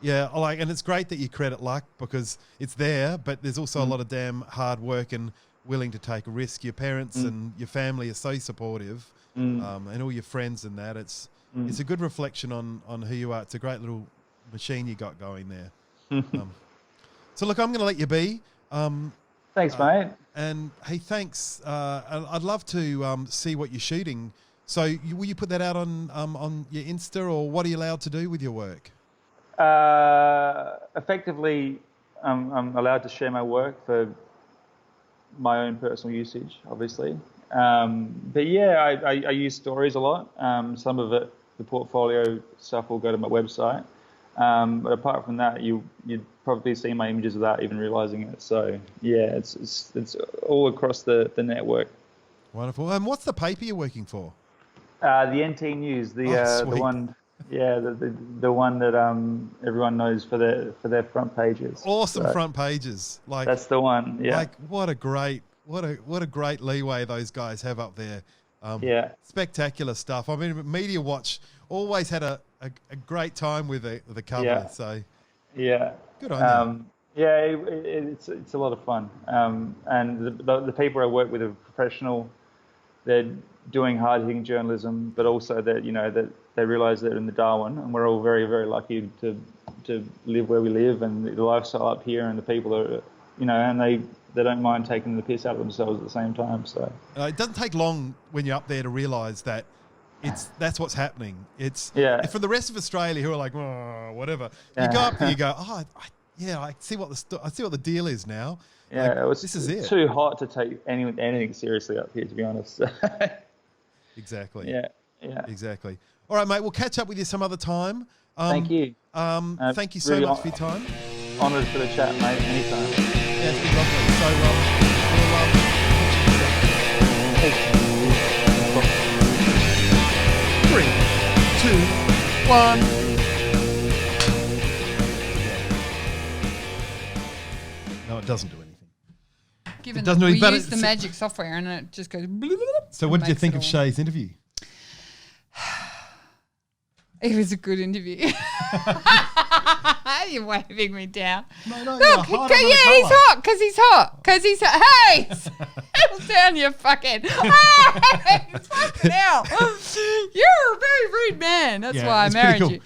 it's great that you credit luck because it's there, but there's also a lot of damn hard work and willing to take a risk. Your parents and your family are so supportive, and all your friends and that. It's a good reflection on who you are. It's a great little machine you got going there. So look, I'm going to let you be. Thanks, mate. And hey, thanks. I'd love to see what you're shooting. So will you put that out on your Insta, or what are you allowed to do with your work? Effectively, I'm allowed to share my work for my own personal usage, obviously. But I use stories a lot. Some of it, the portfolio stuff, will go to my website. But apart from that, you'd probably see my images without even realizing it. So it's all across the network. Wonderful. And what's the paper you're working for? The NT News, the one, the one that everyone knows for their front pages. Awesome front pages. Like that's the one. Yeah. Like what a great leeway those guys have up there. Spectacular stuff. I mean, Media Watch always had a great time with the cover. Yeah. So good on you. It's a lot of fun. And the people I work with are professional. They're doing hard-hitting journalism, but also that they realise they're in the Darwin, and we're all very, very lucky to live where we live, and the lifestyle up here, and the people are, and they don't mind taking the piss out of themselves at the same time. So it doesn't take long when you're up there to realise that that's what's happening. It's for the rest of Australia who are like, oh, whatever. You go up there, you go, oh, I see what the deal is now. Yeah, this is it. Too hot to take anything seriously up here, to be honest. Exactly. Yeah. Exactly. All right, mate. We'll catch up with you some other time. Thank you. Thank you so much for your time. Honoured for the chat, mate. Anytime. Yeah, it's been lovely. So well. 3, 2, 1. No, it doesn't do anything. Given that we use the magic software and it just goes... So what did you think of Shay's interview? It was a good interview. You're waving me down. No, look, he's hot because he's hot. Hey! Settle down, you fucking. Fucking hell. You're a very rude man. That's why I married you.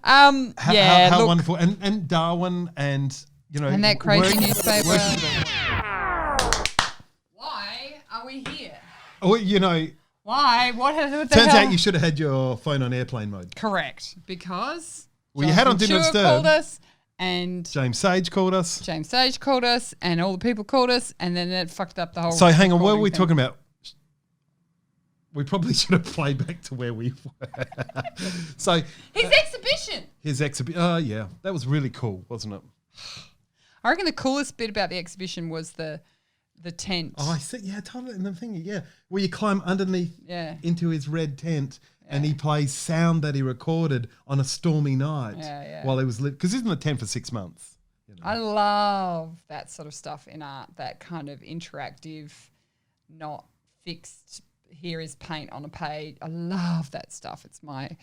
How wonderful. And Darwin and, and that crazy newspaper. Why are we here? Oh, Why? What the turns hell? out you should have had your phone on airplane mode. Correct. Because you had on Do Not Disturb. Called us and James Sage called us. And all the people called us, and then it fucked up the whole. So hang on, what were we talking about? We probably should have played back to where we were. So his exhibition. Oh yeah, that was really cool, wasn't it? I reckon the coolest bit about the exhibition was the tent. Oh, I see. Yeah, totally. And the thing, where you climb underneath into his red tent. And he plays sound that he recorded on a stormy night while he was lit. Because he's in the tent for 6 months. I love that sort of stuff in art, that kind of interactive, not fixed, here is paint on a page. I love that stuff. It's my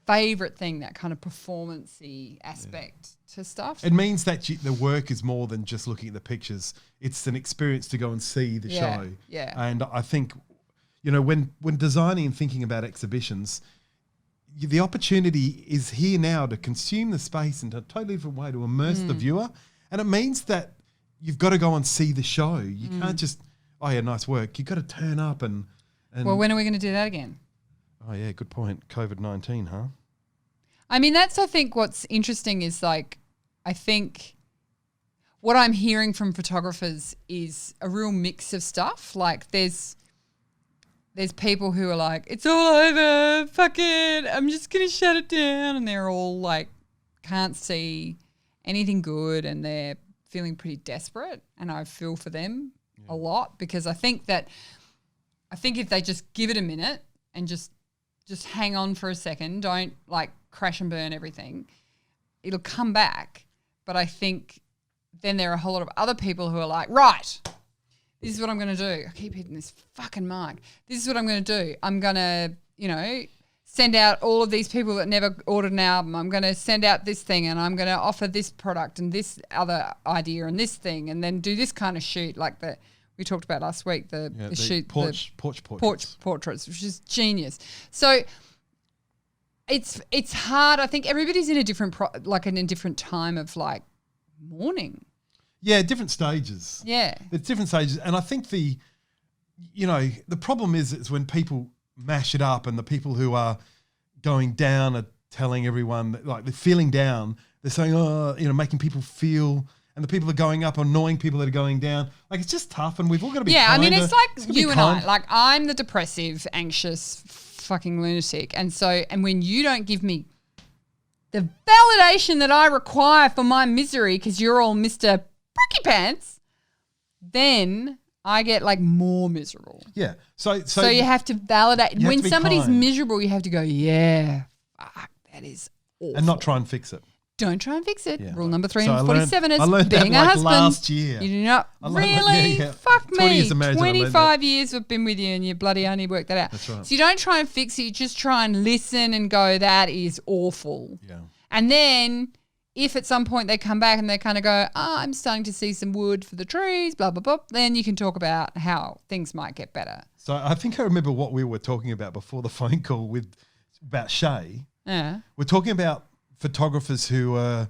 favourite thing, that kind of performance-y aspect to stuff. It means that the work is more than just looking at the pictures. It's an experience to go and see the show. Yeah. And I think... when designing and thinking about exhibitions, the opportunity is here now to consume the space in a totally different way, to immerse the viewer. And it means that you've got to go and see the show. You can't just, nice work. You've got to turn up and... Well, when are we going to do that again? Oh, yeah, good point. COVID-19, huh? I mean, I think what's interesting is I think what I'm hearing from photographers is a real mix of stuff. Like there's people who are like, it's all over, fuck it, I'm just going to shut it down. And they're all like, can't see anything good, and they're feeling pretty desperate. And I feel for them a lot, because I think if they just give it a minute and just hang on for a second, don't like crash and burn everything, it'll come back. But I think then there are a whole lot of other people who are like, right, this is what I'm going to do. I keep hitting this fucking mic. This is what I'm going to do. I'm going to, send out all of these people that never ordered an album. I'm going to send out this thing, and I'm going to offer this product and this other idea and this thing, and then do this kind of shoot like that we talked about last week, the shoot. Porch portraits, which is genius. So it's hard. I think everybody's in a different, in a different time of like mourning. Yeah, different stages. Yeah. There's different stages. And I think the problem is when people mash it up, and the people who are going down are telling everyone that, like, they're feeling down. They're saying, making people feel, and the people that are going up are annoying people that are going down. Like, it's just tough, and we've all got to be kind. I mean, it's like you and kind. I. Like, I'm the depressive, anxious fucking lunatic. And when you don't give me the validation that I require for my misery, because you're all Mr. Bricky Pants, then I get like more miserable. Yeah. So you have to validate. When somebody's miserable, you have to go, yeah, fuck, that is awful. And not try and fix it. Don't try and fix it. Yeah. Rule number 347 is I learned being that a husband. Last year. You do not really. Fuck 20 me. years of marriage, 25 years I've been with you, and you bloody only worked that out. That's right. So you don't try and fix it. You just try and listen and go, that is awful. Yeah. And then if at some point they come back and they kind of go, I'm starting to see some wood for the trees, blah, blah, blah, then you can talk about how things might get better. So I think I remember what we were talking about before the phone call about Che. Yeah. We're talking about photographers who are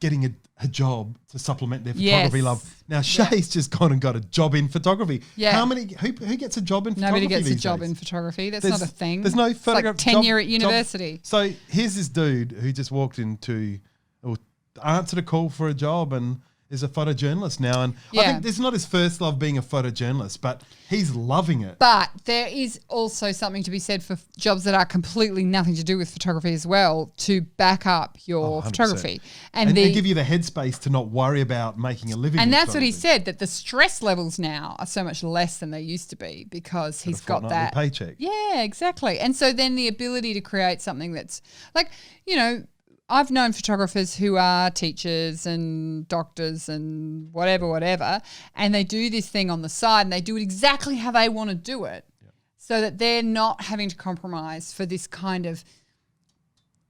getting a job to supplement their photography love. Now, Shay's just gone and got a job in photography. Yeah. Who gets a job in photography? Nobody gets a these job days? in photography. That's not a thing. There's no photography. It's like tenure at university. So here's this dude who just walked into or answered a call for a job and is a photojournalist now. And I think this is not his first love being a photojournalist, but he's loving it. But there is also something to be said for jobs that are completely nothing to do with photography as well, to back up your photography. And they give you the headspace to not worry about making a living. And that's what he said, that the stress levels now are so much less than they used to be because he's got that paycheck. Yeah, exactly. And so then the ability to create something that's like, I've known photographers who are teachers and doctors and whatever, and they do this thing on the side and they do it exactly how they want to do it so that they're not having to compromise for this kind of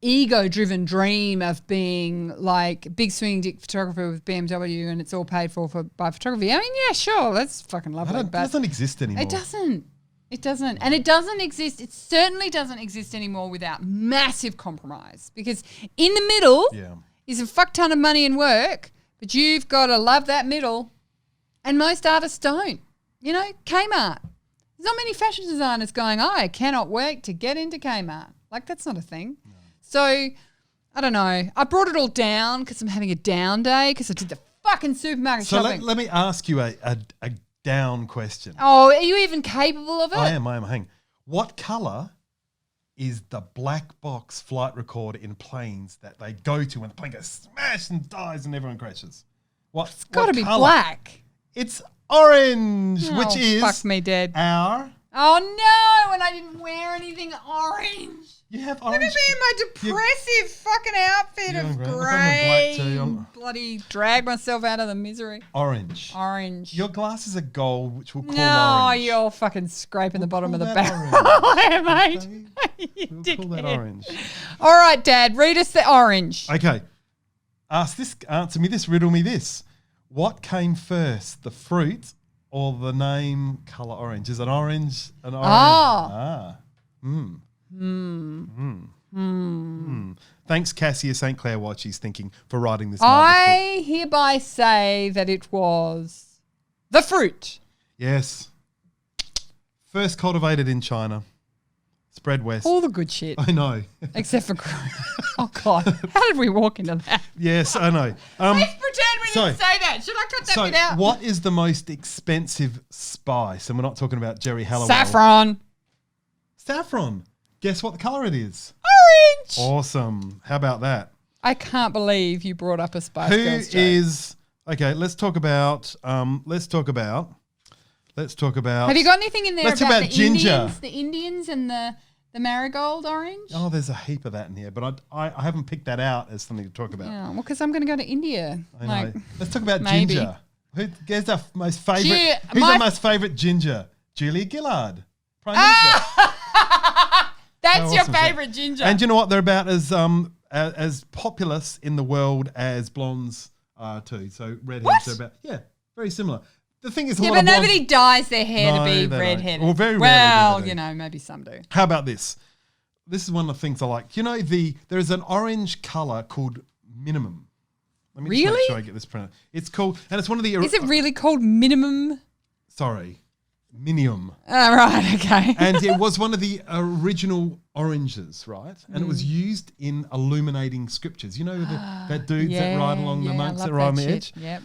ego-driven dream of being like big swinging dick photographer with BMW and it's all paid for by photography. I mean, yeah, sure, that's fucking lovely. It doesn't exist anymore. It doesn't. It doesn't. And it doesn't exist. It certainly doesn't exist anymore without massive compromise, because in the middle is a fuck ton of money and work, but you've got to love that middle. And most artists don't. You know, Kmart. There's not many fashion designers going, I cannot wait to get into Kmart. Like, that's not a thing. No. So, I don't know. I brought it all down because I'm having a down day because I did the fucking supermarket shopping. So let me ask you a down question. Oh, are you even capable of it? I am. Hang. What colour is the black box flight recorder in planes that they go to when the plane goes smash and dies and everyone crashes? It's got to be black. It's orange, which is fuck me dead. Our. Oh no! And I didn't wear anything orange. You have orange. Look at me in my depressive fucking outfit of grey. Bloody drag myself out of the misery. Orange. Your glasses are gold, which we'll call orange. No, you're fucking scraping the bottom of the barrel, mate. We'll call that orange. All right, Dad, read us the orange. Okay. Answer me this, riddle me this. What came first, the fruit or the name colour orange? Is it orange? An orange? Thanks, Cassia St. Clair Watch, she's thinking, for writing this. I hereby say that it was the fruit. Yes. First cultivated in China. Spread west. All the good shit. I know. Except for... Oh, God. How did we walk into that? Yes, I know. Let's pretend we didn't say that. Should I cut that bit out? What is the most expensive spice? And we're not talking about Jerry Halliwell. Saffron. Guess what the colour it is? Orange. Awesome. How about that? I can't believe you brought up a Spice Girls joke. Okay, let's talk about Have you got anything in there about the ginger? The Indians and the marigold orange? Oh, there's a heap of that in here, but I haven't picked that out as something to talk about. Yeah, well, because I'm going to go to India. I know. Let's talk about ginger. Who's our most favourite? Who's our most favourite ginger? Julia Gillard, Prime Minister. That's your favourite ginger. And you know what? They're about as populous in the world as blondes are too. So redheads are about very similar. The thing is, but nobody dyes their hair to be redheaded. Well, very rarely. Well, you know, maybe some do. How about this? This is one of the things I like. You know, there is an orange colour called minimum. Let me just make sure I get this pronounced. It's called, and it's one of the. Is it really called minimum? Sorry, minium. Oh, right, okay. And it was one of the original oranges, right? And it was used in illuminating scriptures. You know that dudes that ride along the monks that ride on the edge. Yep.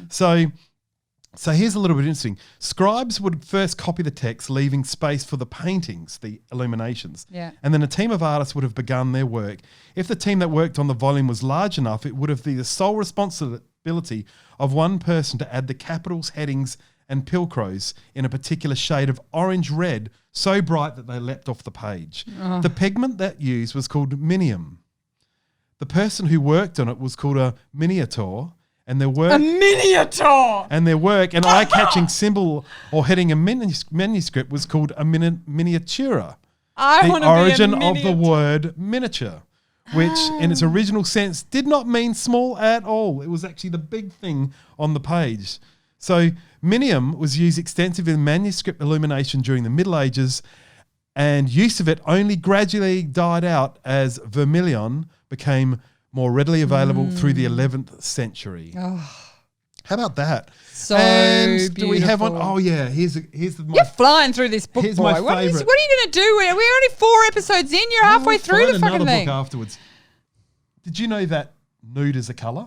So here's a little bit interesting. Scribes would first copy the text, leaving space for the paintings, the illuminations. Yeah. And then a team of artists would have begun their work. If the team that worked on the volume was large enough, it would have been the sole responsibility of one person to add the capitals, headings, and pilcrows in a particular shade of orange-red, so bright that they leapt off the page. Oh. The pigment that used was called minium. The person who worked on it was called a miniature. And their work, an eye-catching symbol or heading a manuscript was called a miniatura. The origin of the word miniature, which in its original sense did not mean small at all. It was actually the big thing on the page. So minium was used extensively in manuscript illumination during the Middle Ages, and use of it only gradually died out as vermilion became more readily available through the 11th century. Oh. How about that? So beautiful. Do we have one? Oh, yeah. Here's You're flying through this book, boy. My what are you going to do? We're only 4 episodes in. You're halfway through the fucking thing. Book afterwards. Did you know that nude is a colour?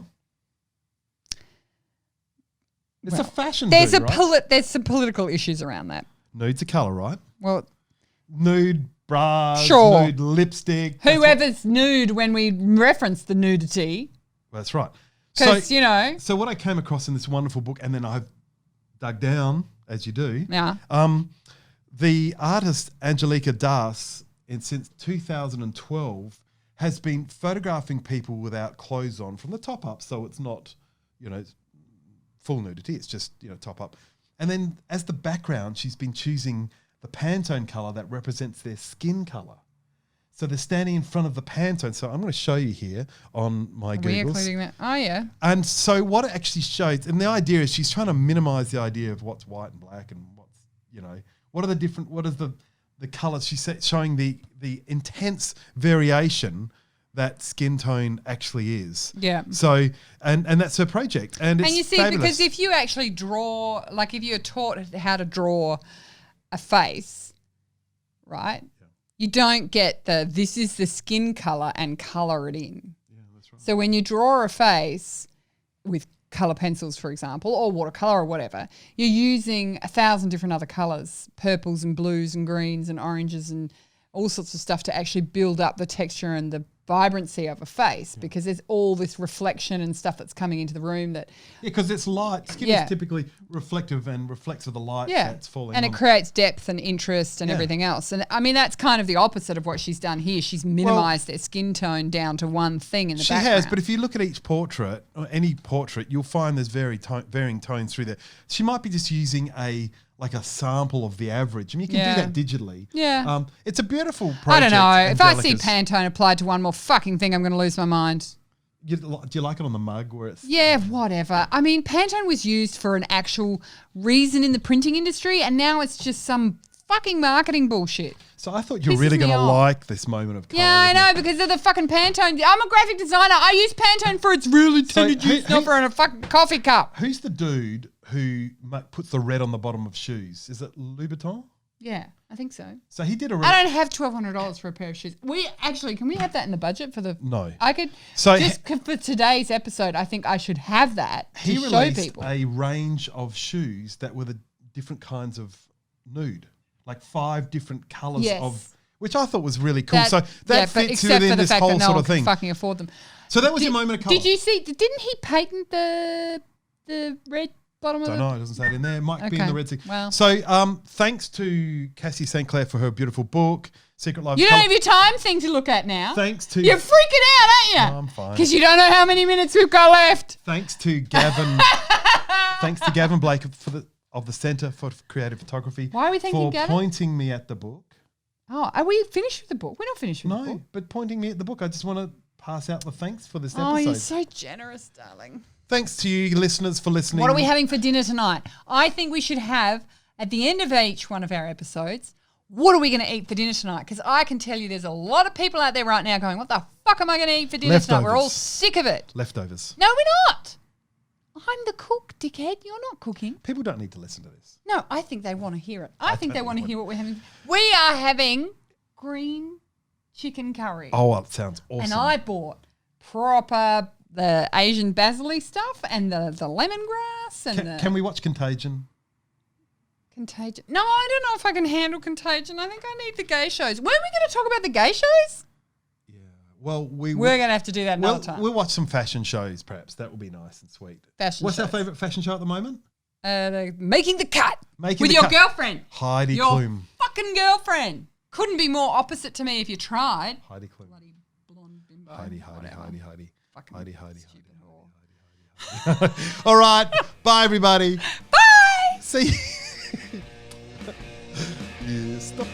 It's a fashion there's dude, right? There's some political issues around that. Nude's a colour, right? Well, nude bras, nude lipstick. Whoever's nude when we reference the nudity. That's right. Because, you know. So what I came across in this wonderful book, and then I've dug down, as you do. Yeah. The artist Angelica Das, since 2012, has been photographing people without clothes on from the top up. So it's not, full nudity. It's just, top up. And then as the background, she's been choosing the Pantone colour that represents their skin colour. So they're standing in front of the Pantone. So I'm going to show you here on my Googles. We're including that. Oh, yeah. And so what it actually shows, and the idea is she's trying to minimize the idea of what's white and black and what's, what is the colors. She's showing the intense variation that skin tone actually is. Yeah. So, and that's her project. And you see, fabulous. Because if you actually draw, like if you're taught how to draw a face, right? Yeah. You don't get this is the skin color and color it in. Yeah, that's right. So when you draw a face with color pencils, for example, or watercolor or whatever, you're using 1,000 different other colors, purples and blues and greens and oranges and all sorts of stuff to actually build up the texture and the vibrancy of a face, because there's all this reflection and stuff that's coming into the room that... Yeah, because it's light. Skin is typically reflective and reflects of the light that's falling and it creates depth and interest and everything else. And I mean, that's kind of the opposite of what she's done here. She's minimised their skin tone down to one thing in the background. She has, but if you look at each portrait, or any portrait, you'll find there's varying tones through there. She might be just using a sample of the average. I mean, you can do that digitally. Yeah. It's a beautiful project. I don't know. If I see Pantone applied to one more fucking thing, I'm going to lose my mind. Do you like it on the mug where it's... Yeah, whatever. I mean, Pantone was used for an actual reason in the printing industry, and now it's just some fucking marketing bullshit. So I thought you were really going to like this moment of colour. Yeah, I know, because of the fucking Pantone. I'm a graphic designer. I use Pantone for its real intended use, not for in a fucking coffee cup. Who's the dude who puts the red on the bottom of shoes? Is it Louboutin? Yeah, I think so. So he did I don't have $1,200 for a pair of shoes. Can we have that in the budget for the... No. I could... So for today's episode, I think I should have that to show people. He released a range of shoes that were the different kinds of nude. Like 5 different colours of... Which I thought was really cool. That fits within this whole sort of thing. Fucking afford them. So that was your moment of colour. Did you see... Didn't he patent the red... Don't know. It doesn't say it in there. It might be in the Red Sea. Well. So thanks to Cassie St. Clair for her beautiful book, Secret Life. You don't have your time thing to look at now. Thanks to... You're freaking out, aren't you? No, I'm fine. Because you don't know how many minutes we've got left. Thanks to Gavin. Thanks to Gavin Blake of the Centre for Creative Photography. Why are we thanking Gavin? For pointing me at the book. Oh, are we finished with the book? We're not finished with the book. No, but pointing me at the book. I just want to pass out the thanks for this episode. Oh, you're so generous, darling. Thanks to you listeners for listening. What are we having for dinner tonight? I think we should have, at the end of each one of our episodes, what are we going to eat for dinner tonight? Because I can tell you there's a lot of people out there right now going, what the fuck am I going to eat for dinner tonight? We're all sick of it. Leftovers. No, we're not. I'm the cook, dickhead. You're not cooking. People don't need to listen to this. No, I think they want to hear it. I think they want to hear what we're having. We are having green chicken curry. Oh, that sounds awesome. And I bought proper... the Asian basil stuff and the lemongrass and Can we watch Contagion? Contagion? No, I don't know if I can handle Contagion. I think I need the gay shows. When are we going to talk about the gay shows? Yeah. Well, we're going to have to do that another time. We'll watch some fashion shows, perhaps. That will be nice and sweet. What's our favourite fashion show at the moment? Making the Cut. With your girlfriend. Heidi Klum. Your fucking girlfriend. Couldn't be more opposite to me if you tried. Heidi Klum. Bloody blonde bimbo. Heidi. Fucking Heidi. All right. Bye, everybody. Bye. See you. Yeah, stop.